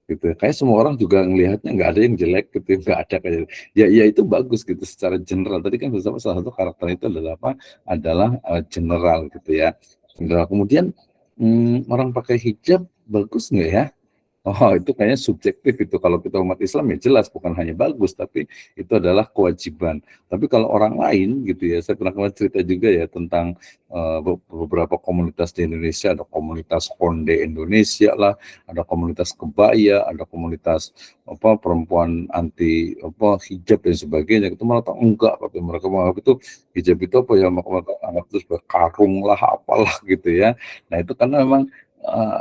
Gitu. Kayak semua orang juga ngelihatnya nggak ada yang jelek gitu, nggak ada kayak ya itu bagus gitu secara general. Tadi kan salah satu karakter itu adalah apa? Adalah general gitu ya. General. Kemudian orang pakai hijab bagus nggak ya? Oh, itu kayaknya subjektif itu. Kalau kita umat Islam ya jelas bukan hanya bagus, tapi itu adalah kewajiban. Tapi kalau orang lain gitu ya, saya pernah kemarin cerita juga ya tentang beberapa komunitas di Indonesia, ada komunitas Konde Indonesia lah, ada komunitas kebaya, ada komunitas apa perempuan anti apa hijab dan sebagainya. Itu malah tak enggak, tapi mereka menganggap itu hijab itu apa ya, mereka anggap itu sebagai karung lah, apalah gitu ya. Nah, itu karena memang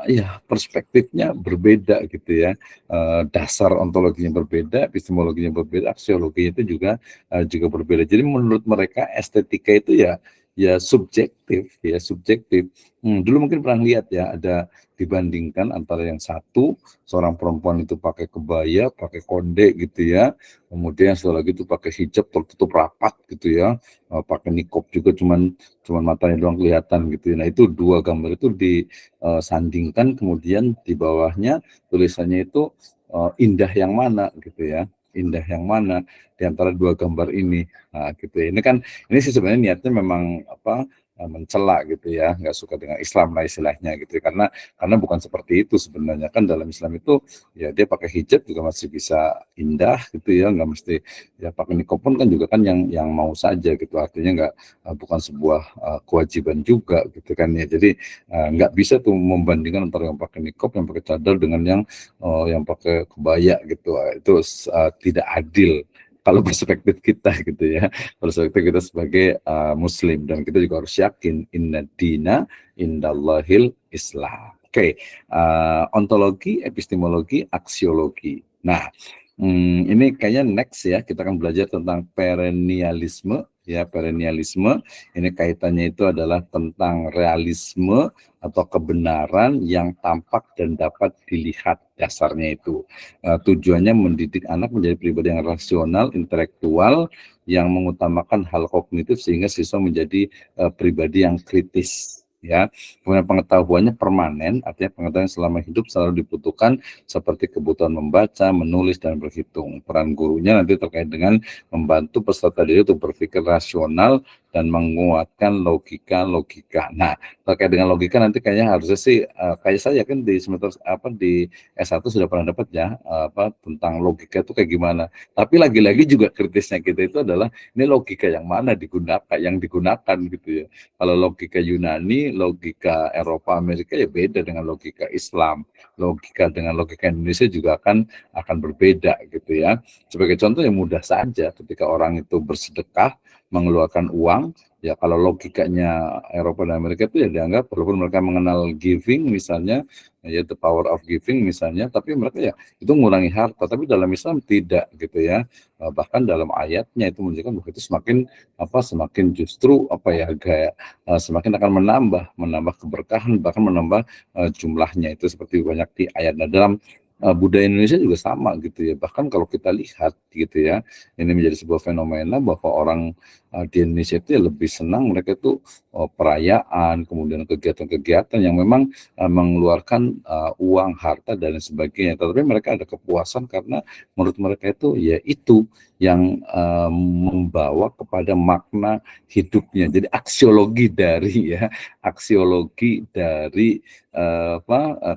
ya perspektifnya berbeda gitu ya, dasar ontologinya berbeda, epistemologinya berbeda, aksiologinya itu juga berbeda. Jadi menurut mereka estetika itu ya subjektif. Dulu mungkin pernah lihat ya, ada dibandingkan antara yang satu, seorang perempuan itu pakai kebaya, pakai konde gitu ya, kemudian setelah lagi itu pakai hijab tertutup rapat gitu ya, pakai nikop juga, cuman matanya doang kelihatan gitu ya. Nah, itu dua gambar itu disandingkan, kemudian di bawahnya tulisannya itu indah yang mana gitu ya, indah yang mana di antara dua gambar ini. Nah, gitu ya. Ini sih sebenarnya niatnya memang apa, mencela gitu ya, nggak suka dengan Islam lah istilahnya gitu ya. Karena bukan seperti itu sebenarnya. Kan dalam Islam itu ya dia pakai hijab juga masih bisa indah gitu ya, nggak mesti ya pakai niqab pun kan juga kan yang mau saja gitu, artinya nggak bukan sebuah kewajiban juga gitu kan ya. Jadi nggak bisa tuh membandingkan antara yang pakai niqab, yang pakai cadar dengan yang pakai kebaya gitu. Itu tidak adil kalau perspektif kita gitu ya, perspektif kita sebagai Muslim, dan kita juga harus yakin inna dina indallahil Islam. Oke, ontologi, epistemologi, aksiologi. Nah, ini kayaknya next ya, kita akan belajar tentang perennialisme ya, perennialisme. Ini kaitannya itu adalah tentang realisme atau kebenaran yang tampak dan dapat dilihat, dasarnya itu. Tujuannya mendidik anak menjadi pribadi yang rasional, intelektual, yang mengutamakan hal kognitif sehingga siswa menjadi pribadi yang kritis. Ya, kemudian pengetahuannya permanen, artinya pengetahuan selama hidup selalu dibutuhkan seperti kebutuhan membaca, menulis, dan berhitung. Peran gurunya nanti terkait dengan membantu peserta didik untuk berpikir rasional dan menguatkan logika. Nah, terkait dengan logika nanti kayaknya harusnya sih kayak saya kan di semester di S1 sudah pernah dapat ya tentang logika itu kayak gimana. Tapi lagi-lagi juga kritisnya kita itu adalah ini logika yang mana digunakan gitu ya. Kalau logika Yunani, logika Eropa, Amerika ya beda dengan logika Islam. Logika dengan logika Indonesia juga akan berbeda gitu ya. Sebagai contoh yang mudah saja ketika orang itu bersedekah mengeluarkan uang, ya kalau logikanya Eropa dan Amerika itu ya dianggap walaupun mereka mengenal giving misalnya, ya the power of giving misalnya, tapi mereka ya itu mengurangi harta, tapi dalam Islam tidak gitu ya. Bahkan dalam ayatnya itu menunjukkan bahwa itu semakin justru semakin akan menambah keberkahan, bahkan menambah jumlahnya itu seperti banyak di ayat. Nah, dalam budaya Indonesia juga sama gitu ya. Bahkan kalau kita lihat gitu ya, ini menjadi sebuah fenomena bahwa orang di Indonesia itu ya lebih senang mereka itu perayaan, kemudian kegiatan-kegiatan yang memang mengeluarkan uang, harta dan lain sebagainya. Tetapi mereka ada kepuasan karena menurut mereka itu ya itu yang membawa kepada makna hidupnya. Jadi aksiologi dari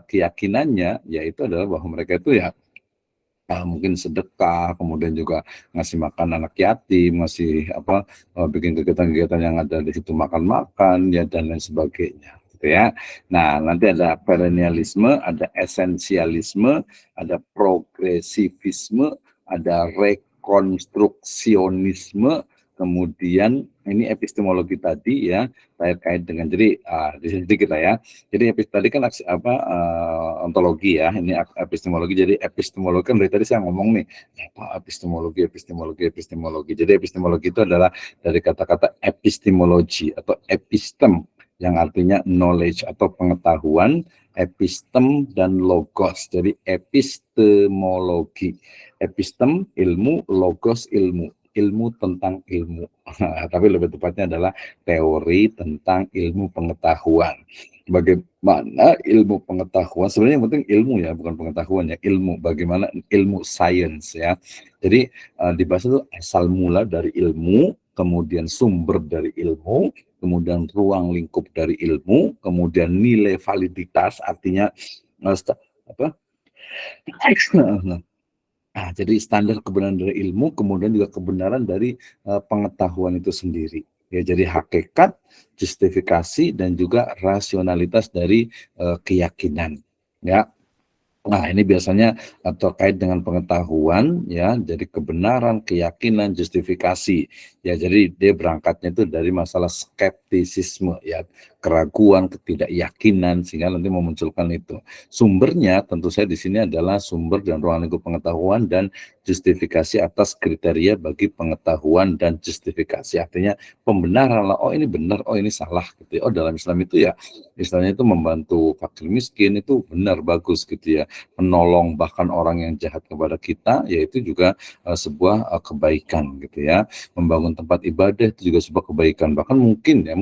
keyakinannya yaitu adalah bahwa mereka itu ya mungkin sedekah, kemudian juga ngasih makan anak yatim, bikin kegiatan-kegiatan yang ada di situ, makan-makan ya dan lain sebagainya gitu ya. Nah, nanti ada perennialisme, ada esensialisme, ada progresivisme, ada rekonstruksionisme, kemudian ini epistemologi tadi ya terkait dengan di sini sedikit lah ya. Jadi tadi kan ontologi ya, ini epistemologi. Jadi epistemologi kan dari tadi saya ngomong nih apa epistemologi. Jadi epistemologi itu adalah dari kata-kata epistemologi atau epistem yang artinya knowledge atau pengetahuan, epistem dan logos. Jadi epistemologi, epistem ilmu, logos ilmu tentang ilmu. Tapi lebih tepatnya adalah teori tentang ilmu pengetahuan. Bagaimana ilmu pengetahuan, sebenarnya yang penting ilmu ya, bukan pengetahuan ya, ilmu. Bagaimana ilmu sains ya. Jadi dibahas itu asal mula dari ilmu, kemudian sumber dari ilmu, kemudian ruang lingkup dari ilmu, kemudian nilai validitas, artinya jadi standar kebenaran dari ilmu, kemudian juga kebenaran dari pengetahuan itu sendiri. Ya, jadi hakikat, justifikasi, dan juga rasionalitas dari keyakinan. Ya. Nah, ini biasanya terkait dengan pengetahuan ya, jadi kebenaran, keyakinan, justifikasi. Ya, jadi dia berangkatnya itu dari masalah skeptisisme ya, keraguan, ketidakyakinan sehingga nanti memunculkan itu. Sumbernya tentu saya di sini adalah sumber dan ruang lingkup pengetahuan dan justifikasi atas kriteria bagi pengetahuan dan justifikasi. Artinya pembenaran lah, oh ini benar, oh ini salah gitu ya. Oh dalam Islam itu ya istilahnya itu membantu fakir miskin itu benar bagus gitu ya. Menolong bahkan orang yang jahat kepada kita, yaitu juga sebuah kebaikan gitu ya. Membangun tempat ibadah itu juga sebuah kebaikan, bahkan mungkin ya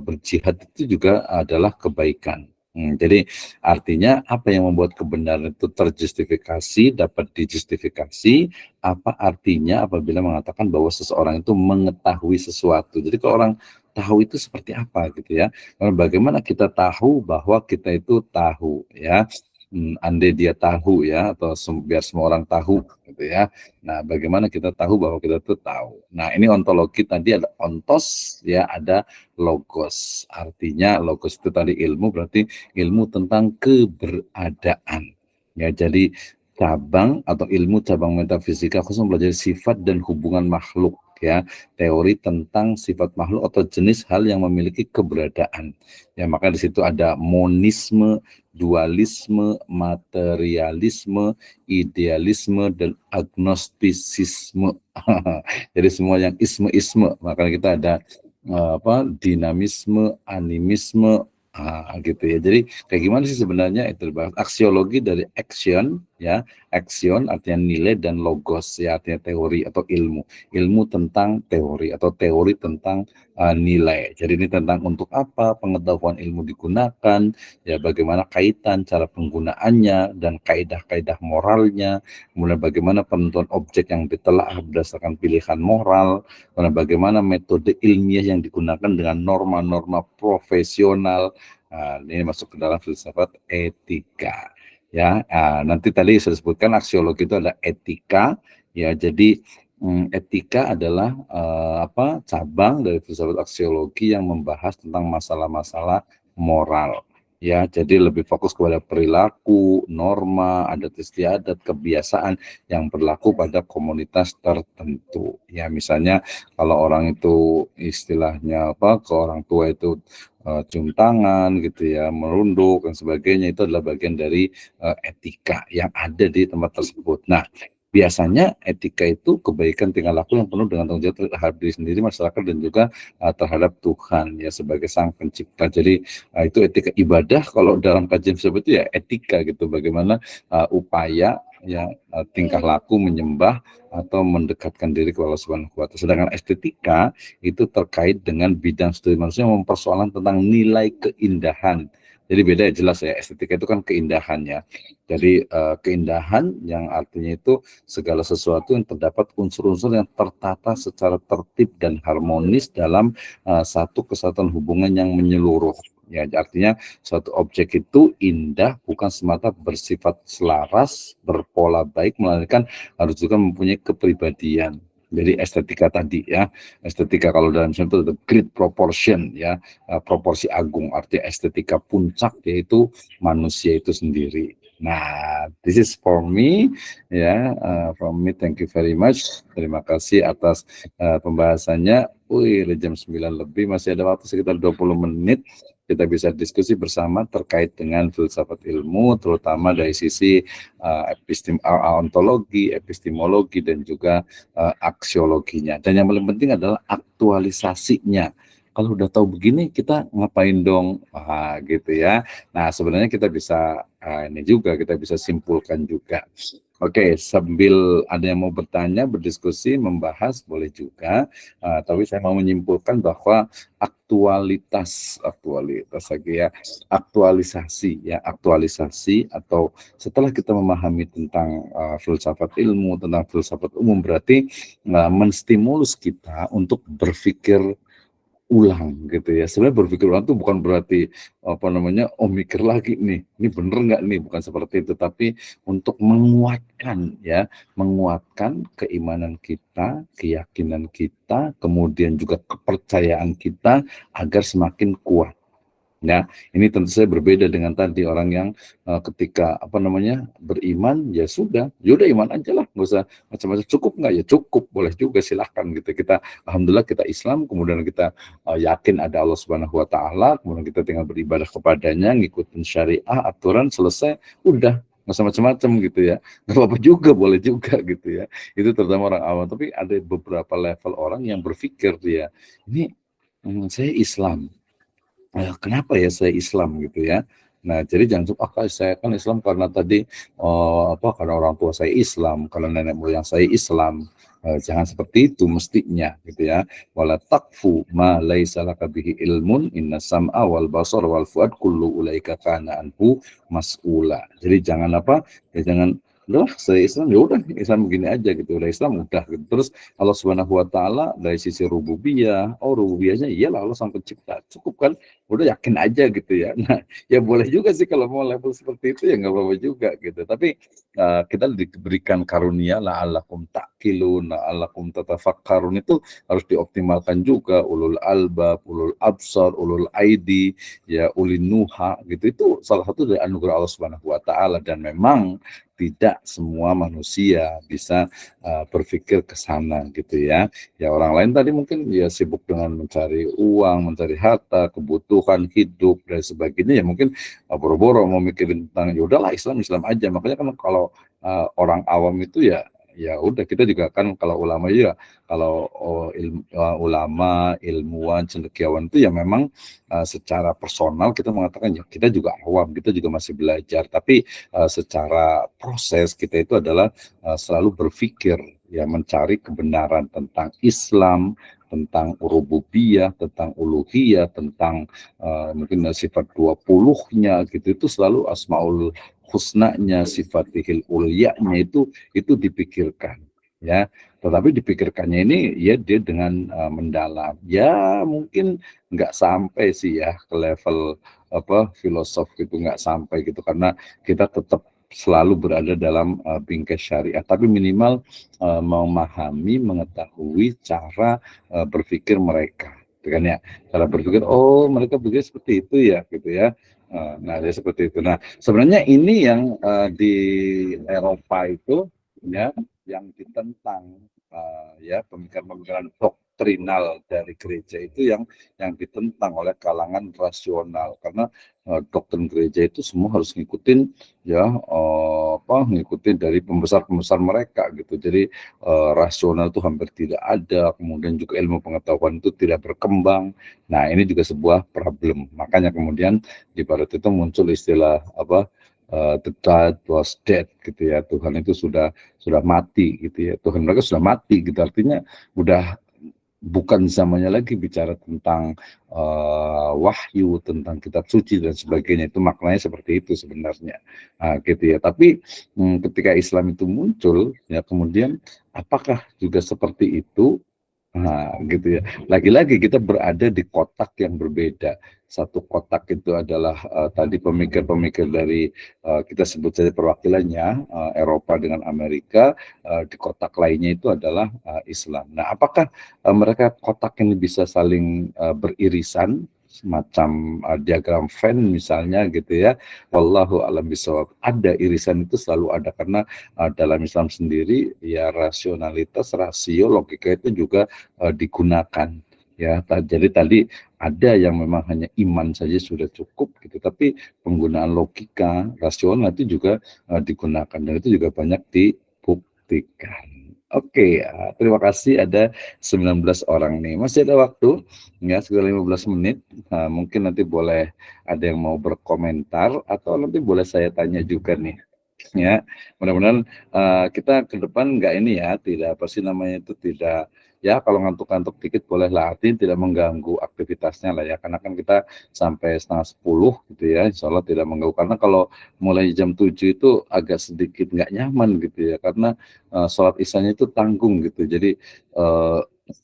berjihad itu juga adalah kebaikan. Jadi artinya apa yang membuat kebenaran itu terjustifikasi, dapat dijustifikasi, apa artinya apabila mengatakan bahwa seseorang itu mengetahui sesuatu. Jadi kalau orang tahu itu seperti apa gitu ya. Bagaimana kita tahu bahwa kita itu tahu ya. Andai dia tahu ya, atau biar semua orang tahu gitu ya. Nah, bagaimana kita tahu bahwa kita itu tahu. Nah, ini ontologi tadi ada ontos ya, ada logos. Artinya logos itu tadi ilmu, berarti ilmu tentang keberadaan. Ya, jadi cabang atau ilmu cabang metafisika khusus mempelajari sifat dan hubungan makhluk ya, teori tentang sifat makhluk atau jenis hal yang memiliki keberadaan. Ya, maka di situ ada monisme, dualisme, materialisme, idealisme, dan agnostisisme. Jadi semua yang isme-isme, maka kita ada dinamisme, animisme, gitu ya. Jadi kayak gimana sih sebenarnya itu bahas aksiologi dari action ya. Aksion artinya nilai, dan logos ya artinya teori atau ilmu. Ilmu tentang teori atau teori tentang nilai. Jadi ini tentang untuk apa pengetahuan ilmu digunakan, ya bagaimana kaitan cara penggunaannya dan kaidah-kaidah moralnya, kemudian bagaimana penentuan objek yang ditelaah berdasarkan pilihan moral, kemudian bagaimana metode ilmiah yang digunakan dengan norma-norma profesional. Ini masuk ke dalam filsafat etika. Ya, nanti tadi saya sebutkan aksiologi itu ada etika, ya. Jadi etika adalah cabang dari filsafat aksiologi yang membahas tentang masalah-masalah moral. Ya, jadi lebih fokus kepada perilaku, norma, adat istiadat, kebiasaan yang berlaku pada komunitas tertentu. Ya, misalnya kalau orang itu istilahnya ke orang tua itu cium tangan gitu ya, merunduk dan sebagainya, itu adalah bagian dari etika yang ada di tempat tersebut. Nah, biasanya etika itu kebaikan tingkah laku yang penuh dengan tanggung jawab terhadap diri sendiri, masyarakat, dan juga terhadap Tuhan ya sebagai Sang Pencipta. Jadi itu etika ibadah. Kalau dalam kajian seperti itu ya etika gitu, bagaimana upaya ya tingkah laku menyembah atau mendekatkan diri kepada Allah Subhanahu wa Ta'ala. Sedangkan estetika itu terkait dengan bidang studi manusia, mempersoalan tentang nilai keindahan. Jadi beda ya, jelas ya, estetika itu kan keindahan ya. Jadi keindahan yang artinya itu segala sesuatu yang terdapat unsur-unsur yang tertata secara tertib dan harmonis dalam satu kesatuan hubungan yang menyeluruh. Ya, artinya suatu objek itu indah bukan semata bersifat selaras, berpola baik, melainkan harus juga mempunyai kepribadian. Jadi estetika tadi ya, estetika kalau dalam Islam itu the great proportion ya, proporsi agung, artinya estetika puncak yaitu manusia itu sendiri. Nah, this is for me ya, from me, thank you very much. Terima kasih atas pembahasannya. Udah jam 9 lebih, masih ada waktu sekitar 20 menit. Kita bisa diskusi bersama terkait dengan filsafat ilmu, terutama dari sisi ontologi, epistemologi, dan juga aksiologinya. Dan yang paling penting adalah aktualisasinya. Kalau udah tahu begini, kita ngapain dong? Gitu ya. Nah, sebenarnya kita bisa ini juga kita bisa simpulkan juga. Oke, sambil ada yang mau bertanya, berdiskusi, membahas, boleh juga. Tapi saya mau menyimpulkan bahwa aktualisasi atau setelah kita memahami tentang filsafat ilmu, tentang filsafat umum, berarti menstimulus kita untuk berpikir ulang gitu ya. Sebenarnya berpikir ulang itu bukan berarti mikir lagi nih, ini bener nggak nih, bukan seperti itu, tapi untuk menguatkan keimanan kita, keyakinan kita, kemudian juga kepercayaan kita agar semakin kuat. Ya, ini tentu saja berbeda dengan tadi orang yang ketika beriman, ya sudah, yaudah iman aja lah, nggak usah macam-macam. Cukup nggak? Ya cukup, boleh juga, silahkan gitu. Kita alhamdulillah kita Islam, kemudian kita yakin ada Allah Subhanahu Wa Ta'ala, kemudian kita tinggal beribadah kepadanya, ngikutin syariah, aturan, selesai, udah, nggak usah macam-macam gitu ya. Nggak apa-apa juga, boleh juga gitu ya. Itu terutama orang awam. Tapi ada beberapa level orang yang berpikir dia, ini saya Islam. Kenapa ya saya Islam gitu ya? Nah, jadi jangan saya kan Islam karena tadi karena orang tua saya Islam, karena nenek moyang saya Islam. Jangan seperti itu mestinya gitu ya. Wala taqfu ma laisa laka bihi ilmun, inna sam'a wal basar wal fuad kullu ulaika kana anhu mas'ula. Jadi jangan jangan udah saya Islam, ya udah Islam begini aja gitu, udah Islam udah gitu. Terus Allah Subhanahu Wa Ta'ala dari sisi rububiyah, rububiyahnya iyalah Allah Sang Pencipta, cukup kan, udah yakin aja gitu ya. Nah, ya boleh juga sih kalau mau level seperti itu, ya nggak apa-apa juga gitu. Tapi kita diberikan karunia la'allakum ta'qilun, la'allakum tatafakkarun, itu harus dioptimalkan juga. Ulul albab, ulul absar, ulul aidi, ya ulin nuha gitu. Itu salah satu dari anugerah Allah Subhanahu Wa Ta'ala, dan memang tidak semua manusia bisa berpikir ke sana gitu ya. Ya orang lain tadi mungkin ya sibuk dengan mencari uang, mencari harta, kebutuhan hidup dan sebagainya, ya mungkin boro-boro mau mikirin tentang ya udahlah Islam aja. Makanya kan kalau orang awam itu ya ya udah kita juga kan kalau ulama juga kalau ulama, ilmuwan, cendekiawan itu ya memang secara personal kita mengatakan ya kita juga awam, kita juga masih belajar, tapi secara proses kita itu adalah selalu berpikir ya mencari kebenaran tentang Islam, tentang rububiyah, tentang uluhiyah, tentang mungkin sifat 20-nya gitu, itu selalu asmaul husnanya, sifatihil ulyanya itu dipikirkan ya. Tetapi dipikirkannya ini ya dia dengan mendalam. Ya mungkin nggak sampai sih ya ke level filosof gitu, nggak sampai gitu, karena kita tetap selalu berada dalam bingkai syariat, tapi minimal memahami, mengetahui cara berpikir mereka, gitu kan ya, cara berpikir, oh mereka berpikir seperti itu ya, gitu ya. Nah, dia seperti itu. Nah, sebenarnya ini yang di Eropa itu ya, yang ditentang ya pemikiran-pemikiran doktrinal dari gereja itu yang ditentang oleh kalangan rasional, karena doktrin gereja itu semua harus ngikutin ya ngikutin dari pembesar-pembesar mereka gitu. Jadi rasional itu hampir tidak ada, kemudian juga ilmu pengetahuan itu tidak berkembang. Nah, ini juga sebuah problem. Makanya kemudian di barat itu muncul istilah the God was dead gitu ya, Tuhan itu sudah mati gitu ya, Tuhan mereka sudah mati gitu, artinya udah bukan zamannya lagi bicara tentang wahyu, tentang kitab suci dan sebagainya. Itu maknanya seperti itu sebenarnya, gitu ya. Tapi ketika Islam itu muncul ya, kemudian apakah juga seperti itu? Nah, gitu ya. Lagi-lagi kita berada di kotak yang berbeda. Satu kotak itu adalah tadi pemikir-pemikir dari kita sebut saja perwakilannya Eropa dengan Amerika. Di kotak lainnya itu adalah Islam. Nah, apakah mereka kotak ini bisa saling beririsan? Semacam diagram Venn misalnya gitu ya. Wallahu a'lam bishawab. Ada irisan, itu selalu ada, karena dalam Islam sendiri ya rasionalitas, rasio, logika itu juga digunakan ya. Jadi tadi ada yang memang hanya iman saja sudah cukup gitu, tapi penggunaan logika, rasional itu juga digunakan, dan itu juga banyak dibuktikan. Oke, terima kasih, ada 19 orang nih. Masih ada waktu ya, sekitar 15 menit. Mungkin nanti boleh ada yang mau berkomentar, atau nanti boleh saya tanya juga nih. Ya, mudah-mudahan kita ke depan nggak ini ya, tidak apa sih namanya itu, tidak ya, kalau ngantuk-ngantuk dikit bolehlah, artinya tidak mengganggu aktivitasnya lah ya, karena kan kita sampai setengah 10 gitu ya, insya Allah tidak mengganggu, karena kalau mulai jam 7 itu agak sedikit nggak nyaman gitu ya, karena sholat isyanya itu tanggung gitu. Jadi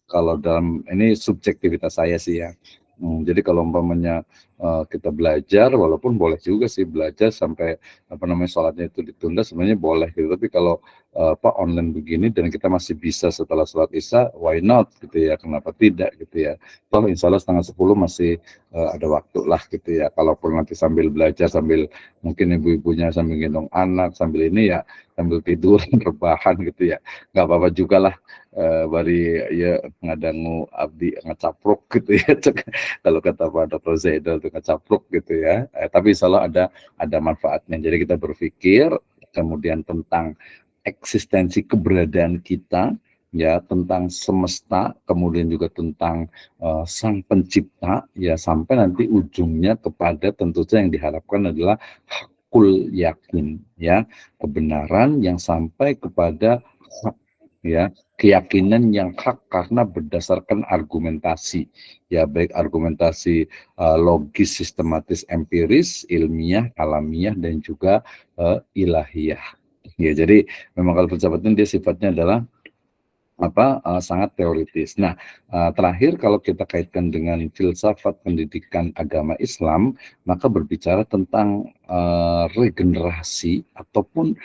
kalau dalam ini subjektivitas saya sih ya. Jadi kalau umpamanya kita belajar, walaupun boleh juga sih belajar sampai sholatnya itu ditunda, sebenarnya boleh gitu. Tapi kalau online begini dan kita masih bisa setelah sholat isya, why not gitu ya, kenapa tidak gitu ya. Toh insya Allah setengah 10 masih ada waktu lah gitu ya. Kalaupun nanti sambil belajar, sambil mungkin ibu-ibunya sambil gendong anak, sambil ini ya, sambil tidur rebahan gitu ya, nggak apa-apa juga lah. Bari ya ngadangu abdi ngecapruk gitu ya. Kalau kata Pak Dr. Zaidal itu ngecapruk gitu ya. Tapi insya Allah ada manfaatnya. Jadi kita berpikir kemudian tentang eksistensi keberadaan kita ya, tentang semesta, kemudian juga tentang sang pencipta ya, sampai nanti ujungnya kepada tentu saja yang diharapkan adalah hakul yakin ya, kebenaran yang sampai kepada hak ya, keyakinan yang hak karena berdasarkan argumentasi ya, baik argumentasi logis, sistematis, empiris, ilmiah, alamiah, dan juga ilahiyah ya. Jadi memang kalau filsafat dia sifatnya adalah sangat teoritis. Nah, terakhir kalau kita kaitkan dengan filsafat pendidikan agama Islam, maka berbicara tentang regenerasi ataupun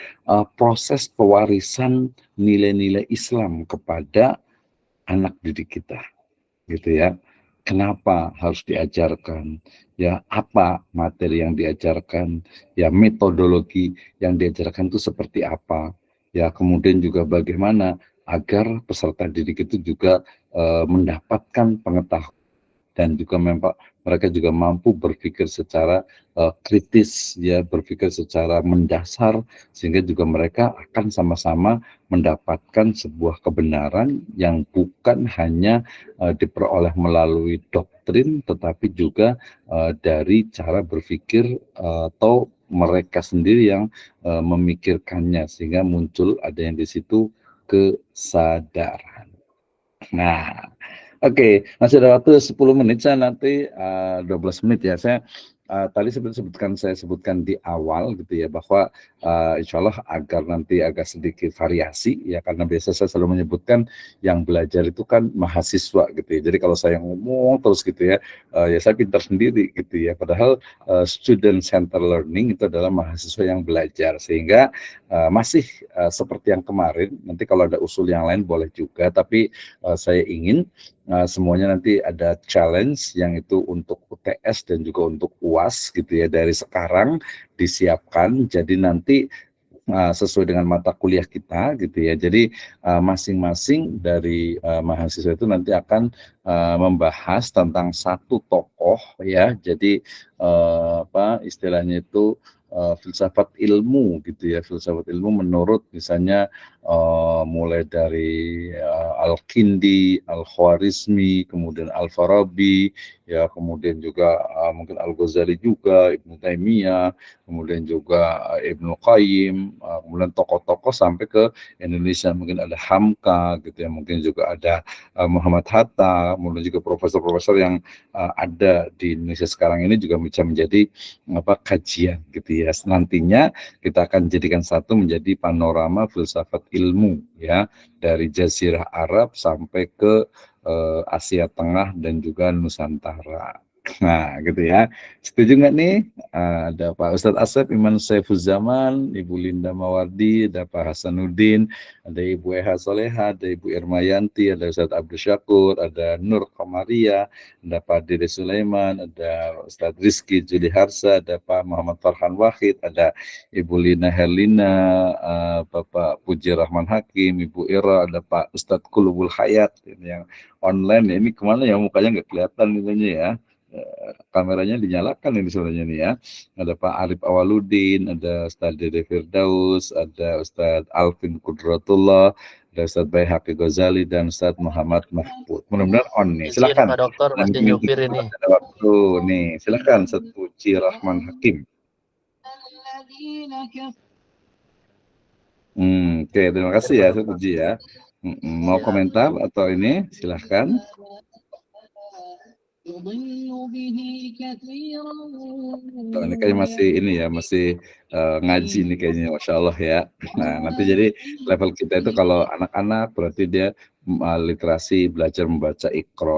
proses pewarisan nilai-nilai Islam kepada anak didik kita, gitu ya. Kenapa harus diajarkan? Ya, apa materi yang diajarkan? Ya, metodologi yang diajarkan itu seperti apa? Ya, kemudian juga bagaimana agar peserta didik itu juga mendapatkan pengetahuan dan juga mereka juga mampu berpikir secara kritis, ya, berpikir secara mendasar, sehingga juga mereka akan sama-sama mendapatkan sebuah kebenaran yang bukan hanya diperoleh melalui doktrin, tetapi juga dari cara berpikir atau mereka sendiri yang memikirkannya, sehingga muncul ada yang di situ kesadaran. Nah, oke, masih ada waktu 10 menit, saya nanti 12 menit ya. Tadi saya sebutkan di awal gitu ya, bahwa insya Allah agar nanti agak sedikit variasi ya, karena biasa saya selalu menyebutkan yang belajar itu kan mahasiswa gitu ya. Jadi kalau saya ngomong terus gitu ya, ya saya pintar sendiri gitu ya. Padahal student center learning itu adalah mahasiswa yang belajar, sehingga masih seperti yang kemarin. Nanti kalau ada usul yang lain boleh juga, tapi saya ingin semuanya nanti ada challenge yang itu untuk UTS dan juga untuk UAS gitu ya, dari sekarang disiapkan. Jadi nanti sesuai dengan mata kuliah kita gitu ya. Jadi masing-masing dari mahasiswa itu nanti akan membahas tentang satu tokoh ya. Jadi apa istilahnya itu filsafat ilmu gitu ya. Filsafat ilmu menurut misalnya mulai dari Al-Kindi, Al-Khwarizmi, kemudian Al-Farabi, ya, kemudian juga mungkin Al-Ghazali juga, Ibnu Taimiyah, kemudian juga Ibnu Qayyim, kemudian tokoh-tokoh sampai ke Indonesia, mungkin ada Hamka gitu ya, mungkin juga ada Muhammad Hatta, kemudian juga profesor-profesor yang ada di Indonesia sekarang ini juga bisa menjadi kajian gitu ya. Nantinya kita akan jadikan satu menjadi panorama filsafat ilmu ya, dari Jazirah Arab sampai ke Asia Tengah dan juga Nusantara. Nah, gitu ya. Setuju nggak nih? Ada Pak Ustadz Asep Iman Saifuzaman, Ibu Linda Mawardi, ada Pak Hasanuddin, ada Ibu Eha Soleha, ada Ibu Irmayanti, ada Ustadz Abdul Syakur, ada Nur Komaria, ada Pak Dede Sulaiman, ada Ustadz Rizky Juli Harsa, ada Pak Muhammad Farhan Wahid, ada Ibu Lina Herlina, Bapak Puji Rahman Hakim, Ibu Ira, ada Pak Ustadz Kulubul Hayat, ini yang online. Ini kemana ya, mukanya nggak kelihatan ininya ya. Kameranya dinyalakan ini sebenarnya nih ya. Ada Pak Arif Awaludin, ada Ustadz Dede Firdaus, ada Ustadz Alvin Kudratullah, ada Ustadz Baihaqi Ghazali, dan Ustadz Muhammad Mahfud. Mudah-mudahan on nih. Silakan. Pak Dokter, masih nyupir ini. Ada waktu nih. Silakan Ustadz Puji Rahman Hakim. Oke, terima kasih ya Ustadz Puji ya. Mau komentar atau ini? Silahkan. Ini kayaknya masih ngaji nih kayaknya, Masya Allah ya. Nah, nanti jadi level kita itu kalau anak-anak berarti dia literasi, belajar membaca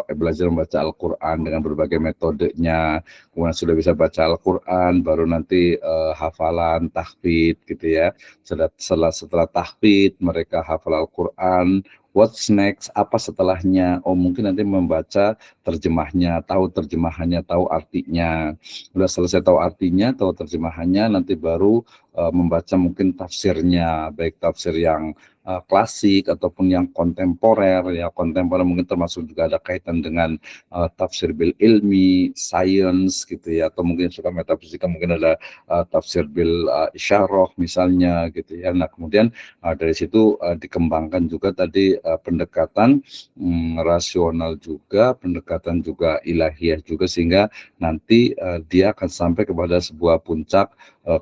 belajar membaca Al-Quran dengan berbagai metodenya, kemudian sudah bisa baca Al-Quran, baru nanti hafalan, tahfidz gitu ya. Setelah tahfidz, mereka hafal Al-Quran. What's next? Apa setelahnya? Oh, mungkin nanti membaca terjemahnya, tahu terjemahannya, tahu artinya. Udah selesai tahu artinya, tahu terjemahannya, nanti baru membaca mungkin tafsirnya, baik tafsir yang klasik ataupun yang kontemporer. Ya, kontemporer mungkin termasuk juga ada kaitan dengan tafsir bil ilmi, sains gitu ya, atau mungkin suka metafisika, mungkin ada tafsir bil isyarah misalnya gitu ya. Nah, kemudian dari situ dikembangkan juga tadi pendekatan rasional juga, pendekatan juga ilahiyah juga, sehingga nanti dia akan sampai kepada sebuah puncak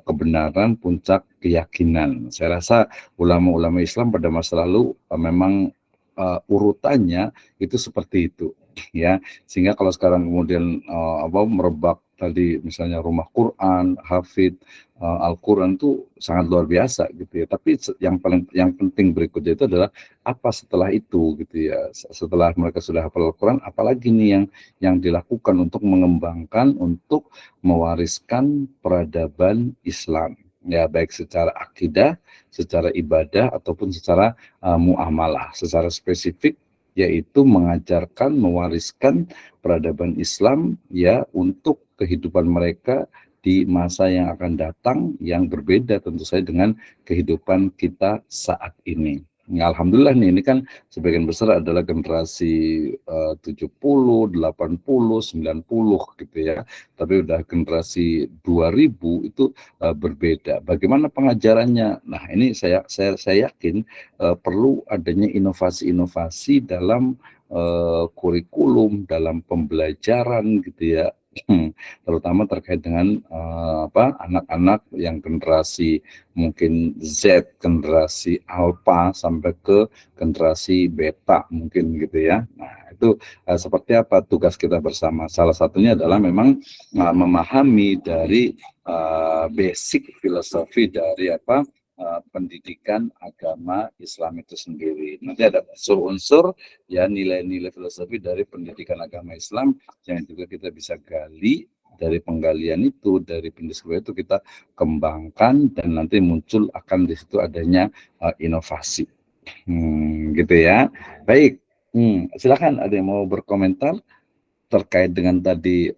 kebenaran, puncak keyakinan. Saya rasa ulama-ulama Islam pada masa lalu memang urutannya itu seperti itu ya, sehingga kalau sekarang kemudian merebak tadi misalnya rumah Quran, hafid Al-Quran itu sangat luar biasa gitu ya. Tapi yang penting berikutnya itu adalah apa setelah itu gitu ya. Setelah mereka sudah hafal Al-Quran, apalagi nih yang dilakukan untuk mengembangkan, untuk mewariskan peradaban Islam ya, baik secara akidah, secara ibadah, ataupun secara muamalah. Secara spesifik yaitu mengajarkan, mewariskan peradaban Islam ya, untuk kehidupan mereka di masa yang akan datang, yang berbeda tentu saja dengan kehidupan kita saat ini. Alhamdulillah nih, ini kan sebagian besar adalah generasi 70, 80, 90 gitu ya. Tapi udah generasi 2000 itu berbeda. Bagaimana pengajarannya? Nah, ini saya yakin perlu adanya inovasi-inovasi dalam kurikulum, dalam pembelajaran gitu ya. Terutama terkait dengan anak-anak yang generasi mungkin Z, generasi alpha sampai ke generasi beta mungkin gitu ya. Nah, itu seperti apa tugas kita bersama? Salah satunya adalah memang memahami dari basic filosofi dari pendidikan agama Islam itu sendiri. Nanti ada unsur-unsur ya nilai-nilai filosofi dari pendidikan agama Islam yang juga kita bisa gali dari penggalian itu, dari pendiskusi itu kita kembangkan dan nanti muncul akan di situ adanya inovasi. Gitu ya. Baik. Silakan ada yang mau berkomentar terkait dengan tadi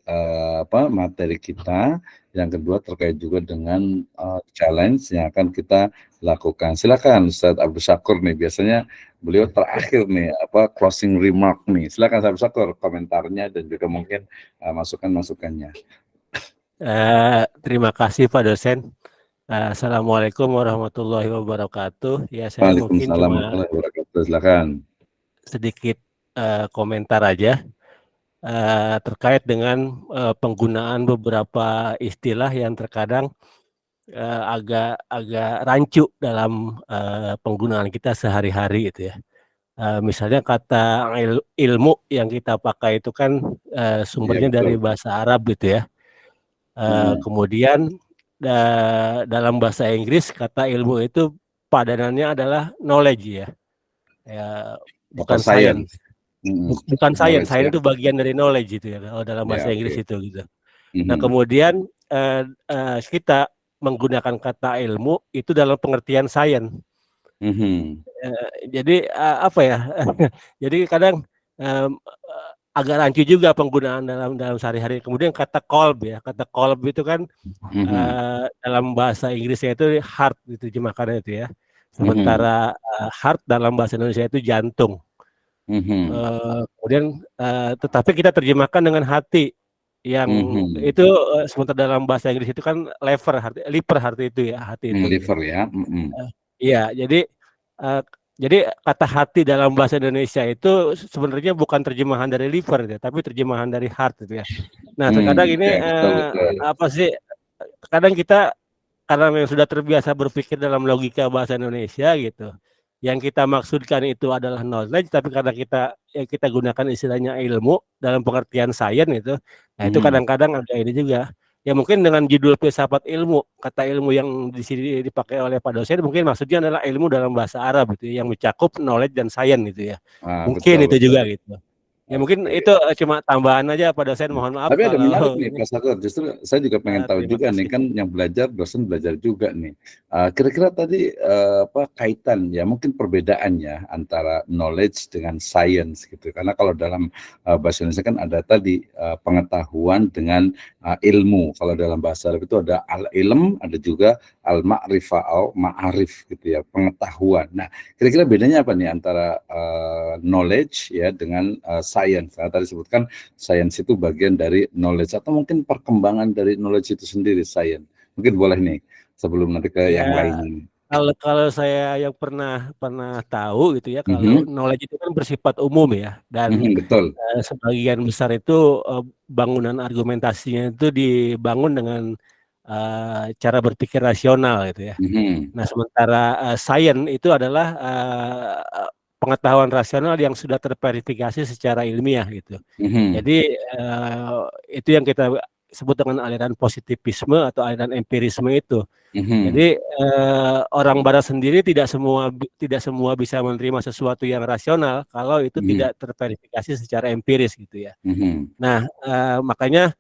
materi kita. Yang kedua terkait juga dengan challenge yang akan kita lakukan. Silakan Ustaz Abdul Syakur nih, biasanya beliau terakhir nih closing remark nih. Silakan Ustaz Abdul Syakur komentarnya dan juga mungkin masukan-masukannya. Terima kasih Pak dosen. Assalamualaikum warahmatullahi wabarakatuh. Ya, saya mungkin Waalaikumsalam cuma warahmatullahi wabarakatuh. Silakan. sedikit komentar aja terkait dengan penggunaan beberapa istilah yang terkadang agak rancu dalam penggunaan kita sehari-hari gitu ya. Misalnya kata ilmu yang kita pakai itu kan sumbernya dari bahasa Arab gitu ya. Kemudian dalam bahasa Inggris kata ilmu itu padanannya adalah knowledge ya, bukan science. Bukan science itu bagian dari knowledge gitu ya kalau dalam bahasa Inggris itu gitu. Nah kemudian kita menggunakan kata ilmu itu dalam pengertian science. Jadi apa ya? Jadi kadang agak rancu juga penggunaan dalam sehari-hari. Kemudian kata kolb ya, kata kolb itu kan dalam bahasa Inggrisnya itu heart itu terjemahkannya itu ya. Sementara heart dalam bahasa Indonesia itu jantung. Kemudian tetapi kita terjemahkan dengan hati yang itu sementara dalam bahasa Inggris itu kan liver hati itu ya, hati itu. Liver ya. Iya, jadi kata hati dalam bahasa Indonesia itu sebenarnya bukan terjemahan dari liver ya, tapi terjemahan dari heart gitu ya. Nah, terkadang ini kadang kita karena memang sudah terbiasa berpikir dalam logika bahasa Indonesia gitu. Yang kita maksudkan itu adalah knowledge, tapi karena kita gunakan istilahnya ilmu dalam pengertian sains itu, nah itu kadang-kadang agak ini juga. Ya mungkin dengan judul filsafat ilmu, kata ilmu yang di sini dipakai oleh Pak dosen mungkin maksudnya adalah ilmu dalam bahasa Arab gitu, yang mencakup knowledge dan sains gitu ya. Mungkin itu juga gitu. Ya mungkin itu cuma tambahan aja Pak dosen, mohon maaf. Tapi ada menarik nih Pak Sakur, justru saya juga pengen tahu juga nih, kan yang belajar dosen belajar juga nih. Kira-kira tadi kaitan ya mungkin perbedaannya antara knowledge dengan science gitu. Karena kalau dalam bahasa Indonesia kan ada tadi pengetahuan dengan ilmu. Kalau dalam bahasa Arab itu ada al-ilm, ada juga al-ma'rifah atau ma'arif gitu ya, pengetahuan. Nah, kira-kira bedanya apa nih antara knowledge ya dengan science? Karena tadi sebutkan science itu bagian dari knowledge atau mungkin perkembangan dari knowledge itu sendiri science. Mungkin boleh nih sebelum nanti ke yang lain. Kalau saya yang pernah tahu gitu ya, kalau knowledge itu kan bersifat umum ya, dan betul. Sebagian besar itu bangunan argumentasinya itu dibangun dengan cara berpikir rasional gitu ya. Nah sementara science itu adalah pengetahuan rasional yang sudah terverifikasi secara ilmiah gitu. Jadi itu yang kita sebut dengan aliran positivisme atau aliran empirisme itu. Jadi orang barat sendiri tidak semua bisa menerima sesuatu yang rasional kalau itu tidak terverifikasi secara empiris gitu ya. Nah makanya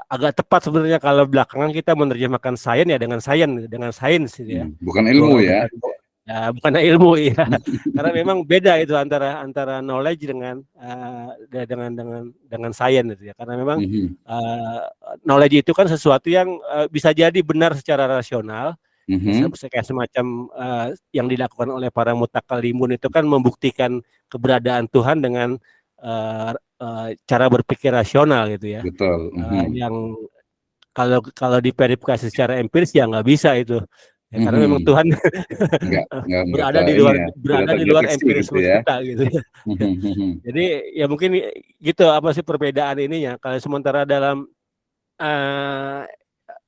agak tepat sebenarnya kalau belakangan kita menerjemahkan sains ya dengan sains gitu ya. Bukan ilmu ya. Bukan ilmu ya. Karena memang beda itu antara knowledge dengan sains gitu ya. Karena memang knowledge itu kan sesuatu yang bisa jadi benar secara rasional, Kayak semacam yang dilakukan oleh para mutakallimun itu kan membuktikan keberadaan Tuhan dengan cara berpikir rasional gitu ya. Betul. Yang kalau diverifikasi secara empiris ya nggak bisa itu. Ya, karena memang Tuhan berada di luar empirisme gitu ya. kita gitu. Jadi ya mungkin gitu apa sih perbedaan ininya. Kalau sementara dalam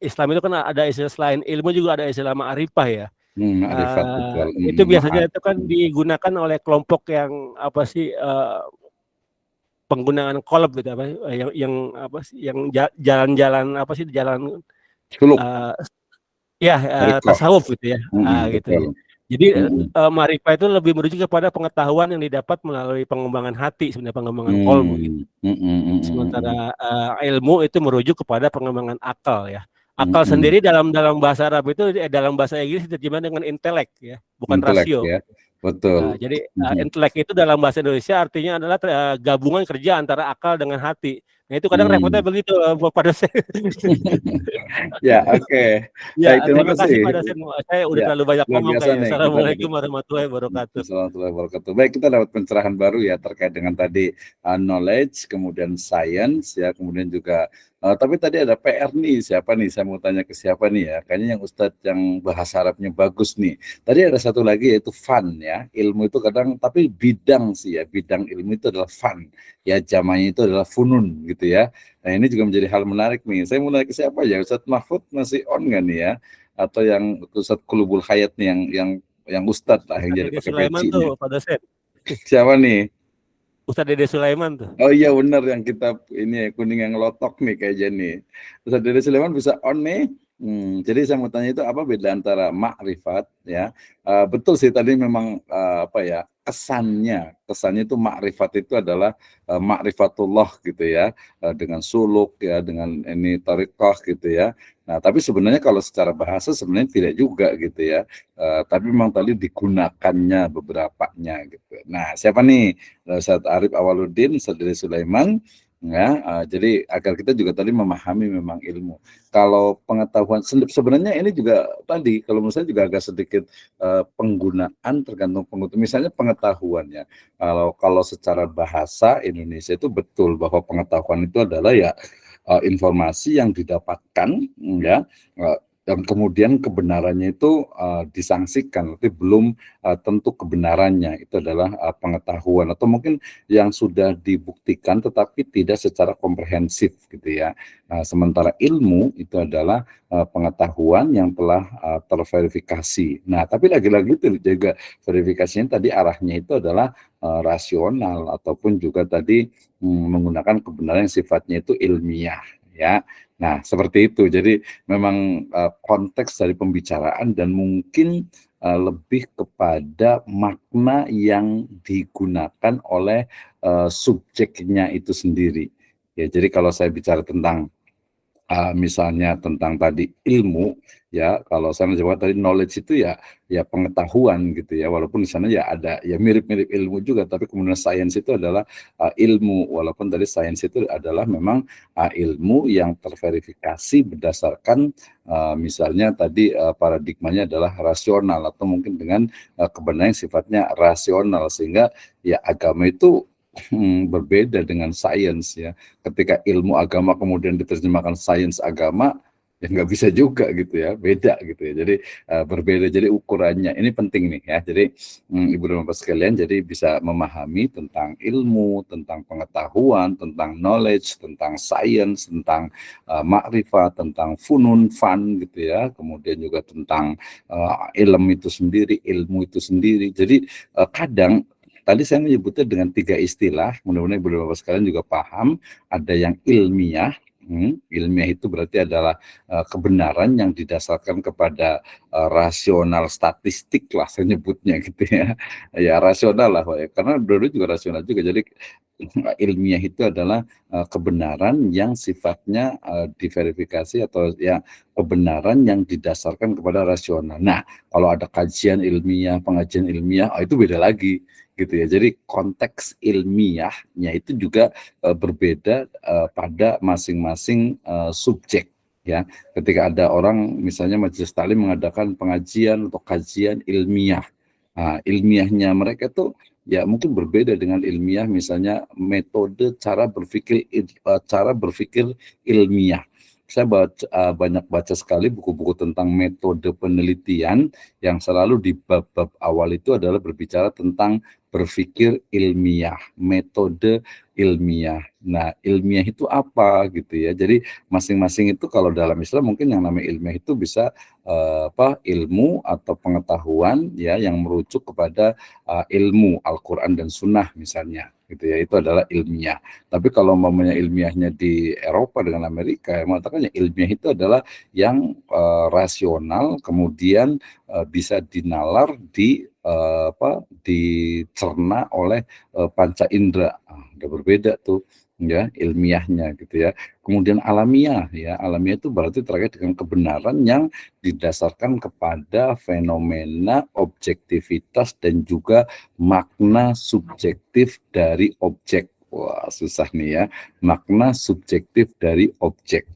Islam itu kan ada istilah selain ilmu juga ada istilah ma'rifah ya. Ma'rifat betul. Itu biasanya itu kan digunakan oleh kelompok yang apa sih penggunaan kolab gitu apa yang apa sih yang jalan-jalan apa sih jalan suluk. Tasawuf gitu ya. Gitu ya. Betul. Jadi ma'rifah itu lebih merujuk kepada pengetahuan yang didapat melalui pengembangan hati sebenarnya pengembangan qalbu gitu. Sementara ilmu itu merujuk kepada pengembangan akal ya. Akal sendiri dalam bahasa Arab itu dalam bahasa Inggris diterjemahkan dengan intelek ya, bukan rasio. Ya. Betul. Jadi intelek itu dalam bahasa Indonesia artinya adalah gabungan kerja antara akal dengan hati. Nah itu kadang repotnya begitu Pak dosen. Ya, oke. Ya, terima kasih Pak dosen. Saya udah terlalu banyak ngomong kayaknya. Assalamualaikum warahmatullahi wabarakatuh. Warahmatullahi wabarakatuh. Baik, kita dapat pencerahan baru ya terkait dengan tadi knowledge, kemudian science ya, kemudian juga tapi tadi ada PR nih, siapa nih? Saya mau tanya ke siapa nih ya? Kayaknya yang Ustadz yang bahasa Arabnya bagus nih. Tadi ada satu lagi yaitu fun ya. Ilmu itu kadang, tapi bidang sih ya. Bidang ilmu itu adalah fun. Ya, jamanya itu adalah funun gitu ya. Nah, ini juga menjadi hal menarik nih. Saya mau nanya ke siapa ya? Ustadz Mahfud masih on nggak nih ya? Atau yang Ustadz Qulubul Hayat nih yang Ustadz lah yang jadi pakai peci tuh, Pak dosen. Siapa nih? Ustadz Dede Sulaiman tuh. Oh iya benar yang kita ini kuning yang lotok nih kayaknya nih. Ustadz Dede Sulaiman bisa on nih. Jadi saya mau tanya itu apa beda antara makrifat ya? Betul sih tadi memang apa ya kesannya itu makrifat itu adalah makrifatullah gitu ya dengan suluk ya dengan ini tariqah gitu ya. Nah tapi sebenarnya kalau secara bahasa sebenarnya tidak juga gitu ya. Tapi memang tadi digunakannya beberapanya gitu. Nah siapa nih Ustadz Arif Awaludin, Ustadz Dede Sulaiman? Ya, jadi agar kita juga tadi memahami memang ilmu. Kalau pengetahuan sebenarnya ini juga tadi kalau menurut saya juga agak sedikit penggunaan tergantung pengutul. Misalnya pengetahuannya. Kalau secara bahasa Indonesia itu betul bahwa pengetahuan itu adalah ya informasi yang didapatkan ya dan kemudian kebenarannya itu disangsikan, tapi belum tentu kebenarannya itu adalah pengetahuan atau mungkin yang sudah dibuktikan tetapi tidak secara komprehensif gitu ya. Sementara ilmu itu adalah pengetahuan yang telah terverifikasi. Nah, tapi lagi-lagi itu juga verifikasinya tadi arahnya itu adalah rasional ataupun juga tadi menggunakan kebenaran yang sifatnya itu ilmiah ya. Nah, seperti itu. Jadi memang konteks dari pembicaraan dan mungkin lebih kepada makna yang digunakan oleh subjeknya itu sendiri. Ya, jadi kalau saya bicara tentang misalnya tentang tadi ilmu ya kalau saya menjawab tadi knowledge itu ya pengetahuan gitu ya walaupun di sana ya ada ya mirip-mirip ilmu juga tapi kemudian science itu adalah ilmu walaupun tadi science itu adalah memang ilmu yang terverifikasi berdasarkan misalnya tadi paradigmanya adalah rasional atau mungkin dengan kebenaran yang sifatnya rasional sehingga ya agama itu berbeda dengan sains ya. Ketika ilmu agama kemudian diterjemahkan sains agama, ya nggak bisa juga gitu ya, beda gitu ya. Jadi berbeda, jadi ukurannya ini penting nih ya. Jadi Ibu dan Bapak sekalian, jadi bisa memahami tentang ilmu, tentang pengetahuan, tentang knowledge, tentang sains, tentang makrifat, tentang funun, fun gitu ya. Kemudian juga tentang ilmu itu sendiri. Jadi kadang tadi saya menyebutnya dengan 3 istilah, mudah-mudahan Ibu dan Bapak sekalian juga paham. Ada yang ilmiah, ilmiah itu berarti adalah kebenaran yang didasarkan kepada rasional statistik lah saya nyebutnya gitu ya. Ya rasional lah, karena dulu juga rasional juga. Jadi ilmiah itu adalah kebenaran yang sifatnya diverifikasi atau ya kebenaran yang didasarkan kepada rasional. Nah, kalau ada kajian ilmiah, pengajian ilmiah, itu beda lagi gitu ya. Jadi konteks ilmiahnya itu juga berbeda pada masing-masing subjek ya. Ketika ada orang misalnya majelis taklim mengadakan pengajian atau kajian ilmiah. Nah, ilmiahnya mereka tuh ya mungkin berbeda dengan ilmiah, misalnya metode cara berpikir ilmiah. Saya banyak baca sekali buku-buku tentang metode penelitian yang selalu di bab-bab awal itu adalah berbicara tentang berpikir ilmiah, metode ilmiah. Nah, ilmiah itu apa gitu ya. Jadi masing-masing itu kalau dalam Islam mungkin yang namanya ilmiah itu bisa ilmu atau pengetahuan ya yang merujuk kepada ilmu Al-Qur'an dan Sunnah misalnya gitu ya, itu adalah ilmiah. Tapi kalau umpamanya ilmiahnya di Eropa dengan Amerika, yang mengatakan ilmiah itu adalah yang rasional, kemudian bisa dinalar dicerna oleh panca indera. Udah berbeda tuh ya ilmiahnya gitu ya. Kemudian alamiah ya, alamiah itu berarti terkait dengan kebenaran yang didasarkan kepada fenomena objektivitas dan juga makna subjektif dari objek. Wah, susah nih ya. Makna subjektif dari objek.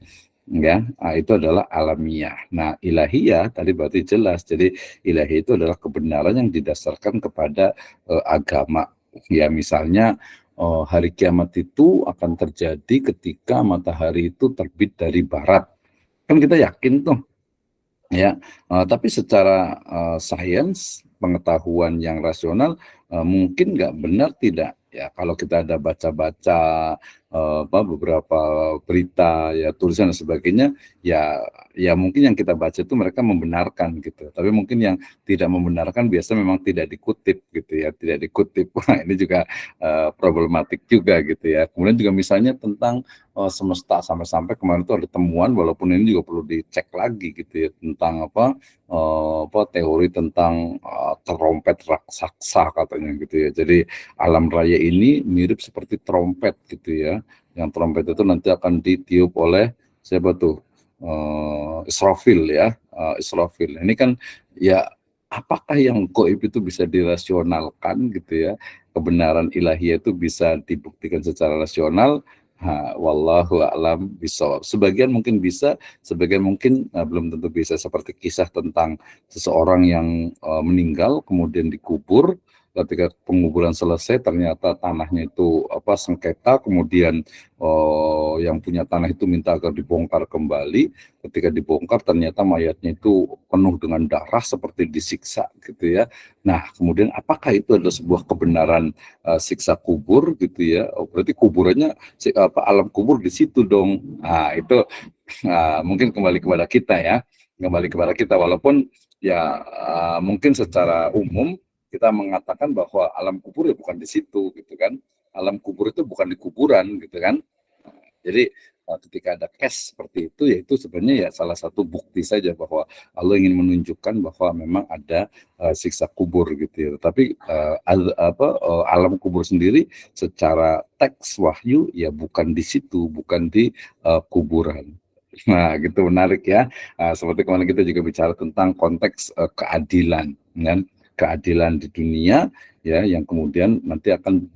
Ya, itu adalah alamiah. Nah, ilahiyah tadi berarti jelas. Jadi ilahiyah itu adalah kebenaran yang didasarkan kepada agama. Ya, misalnya hari kiamat itu akan terjadi ketika matahari itu terbit dari barat. Kan kita yakin tuh ya, tapi secara sains, pengetahuan yang rasional mungkin nggak benar tidak ya. Kalau kita ada baca-baca beberapa berita ya, tulisan dan sebagainya, ya mungkin yang kita baca itu mereka membenarkan gitu, tapi mungkin yang tidak membenarkan biasa memang tidak dikutip gitu ya, tidak dikutip. Wah, ini juga problematik juga gitu ya. Kemudian juga misalnya tentang semesta, sampai kemarin itu ada temuan, walaupun ini juga perlu dicek lagi gitu ya, tentang teori tentang trompet raksasa katanya gitu ya. Jadi alam raya ini mirip seperti trompet gitu ya, yang trompet itu nanti akan ditiup oleh siapa tuh, Israfil ya, Israfil. Ini kan ya, apakah yang gaib itu bisa dirasionalkan gitu ya, kebenaran ilahiyah itu bisa dibuktikan secara rasional? Wallahu a'lam bishawab. Sebagian mungkin bisa, sebagian mungkin belum tentu bisa. Seperti kisah tentang seseorang yang meninggal kemudian dikubur. Ketika penguburan selesai ternyata tanahnya itu sengketa, kemudian yang punya tanah itu minta agar dibongkar kembali. Ketika dibongkar ternyata mayatnya itu penuh dengan darah seperti disiksa gitu ya. Nah, kemudian apakah itu adalah sebuah kebenaran siksa kubur gitu ya? Berarti kuburannya alam kubur di situ dong. Nah, itu mungkin kembali kepada kita ya. Kembali kepada kita, walaupun ya mungkin secara umum kita mengatakan bahwa alam kubur ya bukan di situ gitu kan. Alam kubur itu bukan di kuburan gitu kan. Jadi ketika ada case seperti itu, ya itu sebenarnya ya salah satu bukti saja bahwa Allah ingin menunjukkan bahwa memang ada siksa kubur gitu ya. Tapi alam kubur sendiri secara teks wahyu ya bukan di situ, bukan di kuburan. Nah, gitu menarik ya. Seperti kemarin kita juga bicara tentang konteks keadilan, kan? Keadilan di dunia ya, yang kemudian nanti akan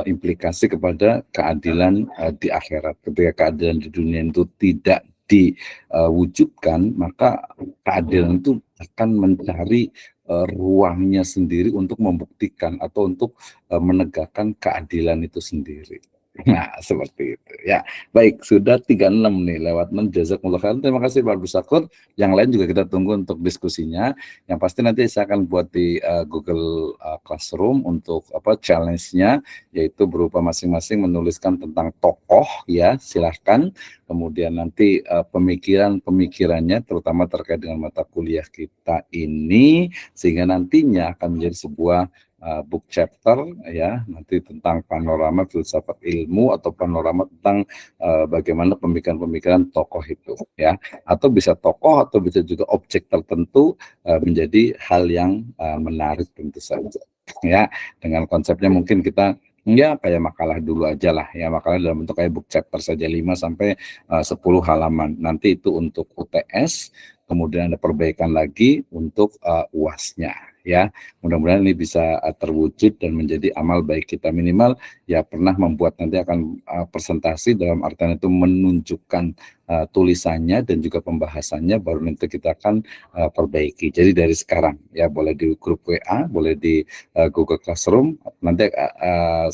implikasi kepada keadilan di akhirat. Ketika keadilan di dunia itu tidak diwujudkan, maka keadilan itu akan mencari ruangnya sendiri untuk membuktikan atau untuk menegakkan keadilan itu sendiri. Nah, seperti itu ya. Baik, sudah 36 nih lewat 6. Jazakumullah khairan. Terima kasih Pak Abdul. Yang lain juga kita tunggu untuk diskusinya. Yang pasti nanti saya akan buat di Google Classroom untuk challenge-nya, yaitu berupa masing-masing menuliskan tentang tokoh ya, silahkan. Kemudian nanti pemikirannya terutama terkait dengan mata kuliah kita ini, sehingga nantinya akan menjadi sebuah book chapter ya, nanti tentang panorama filsafat ilmu atau panorama tentang bagaimana pemikiran-pemikiran tokoh itu ya, atau bisa tokoh atau bisa juga objek tertentu menjadi hal yang menarik tentu saja ya. Dengan konsepnya mungkin kita ya kayak makalah dulu aja lah ya, makalah dalam bentuk kayak book chapter saja 5 sampai 10 halaman. Nanti itu untuk UTS, kemudian ada perbaikan lagi untuk UAS-nya ya. Mudah-mudahan ini bisa terwujud dan menjadi amal baik kita. Minimal ya pernah membuat, nanti akan presentasi, dalam artian itu menunjukkan tulisannya dan juga pembahasannya, baru nanti kita akan perbaiki. Jadi dari sekarang ya, boleh di grup WA, boleh di Google Classroom, nanti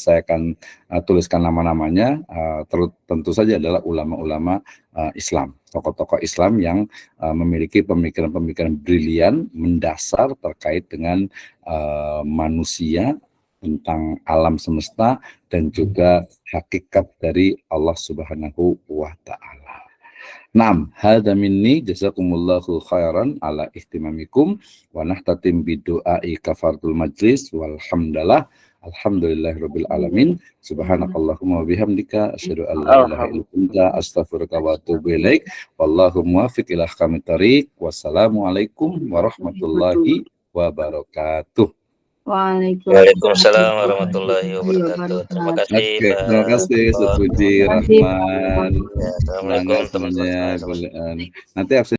saya akan tuliskan nama-namanya, tentu saja adalah ulama-ulama Islam, tokoh-tokoh Islam yang memiliki pemikiran-pemikiran brilian mendasar terkait dengan manusia, tentang alam semesta, dan juga hakikat dari Allah Subhanahu wa Ta'ala. Naam, hadza minni, jazakumullahu khairan ala ihtimamikum wa nahtatim bidu'ai kafartul majlis walhamdulillah. Alhamdulillahirabbil alamin. Subhanakallahumma wa bihamdika asyhadu an la ilaha illa anta astaghfiruka wa atubu ilaik. Wallahu muwaffiq ila aqwamit thoriq. Wassalamualaikum warahmatullahi wabarakatuh. Waalaikumsalam warahmatullahi wabarakatuh. Terima kasih. Oke, terima kasih Supuji, Rahman. Assalamualaikum teman-teman. Nanti absen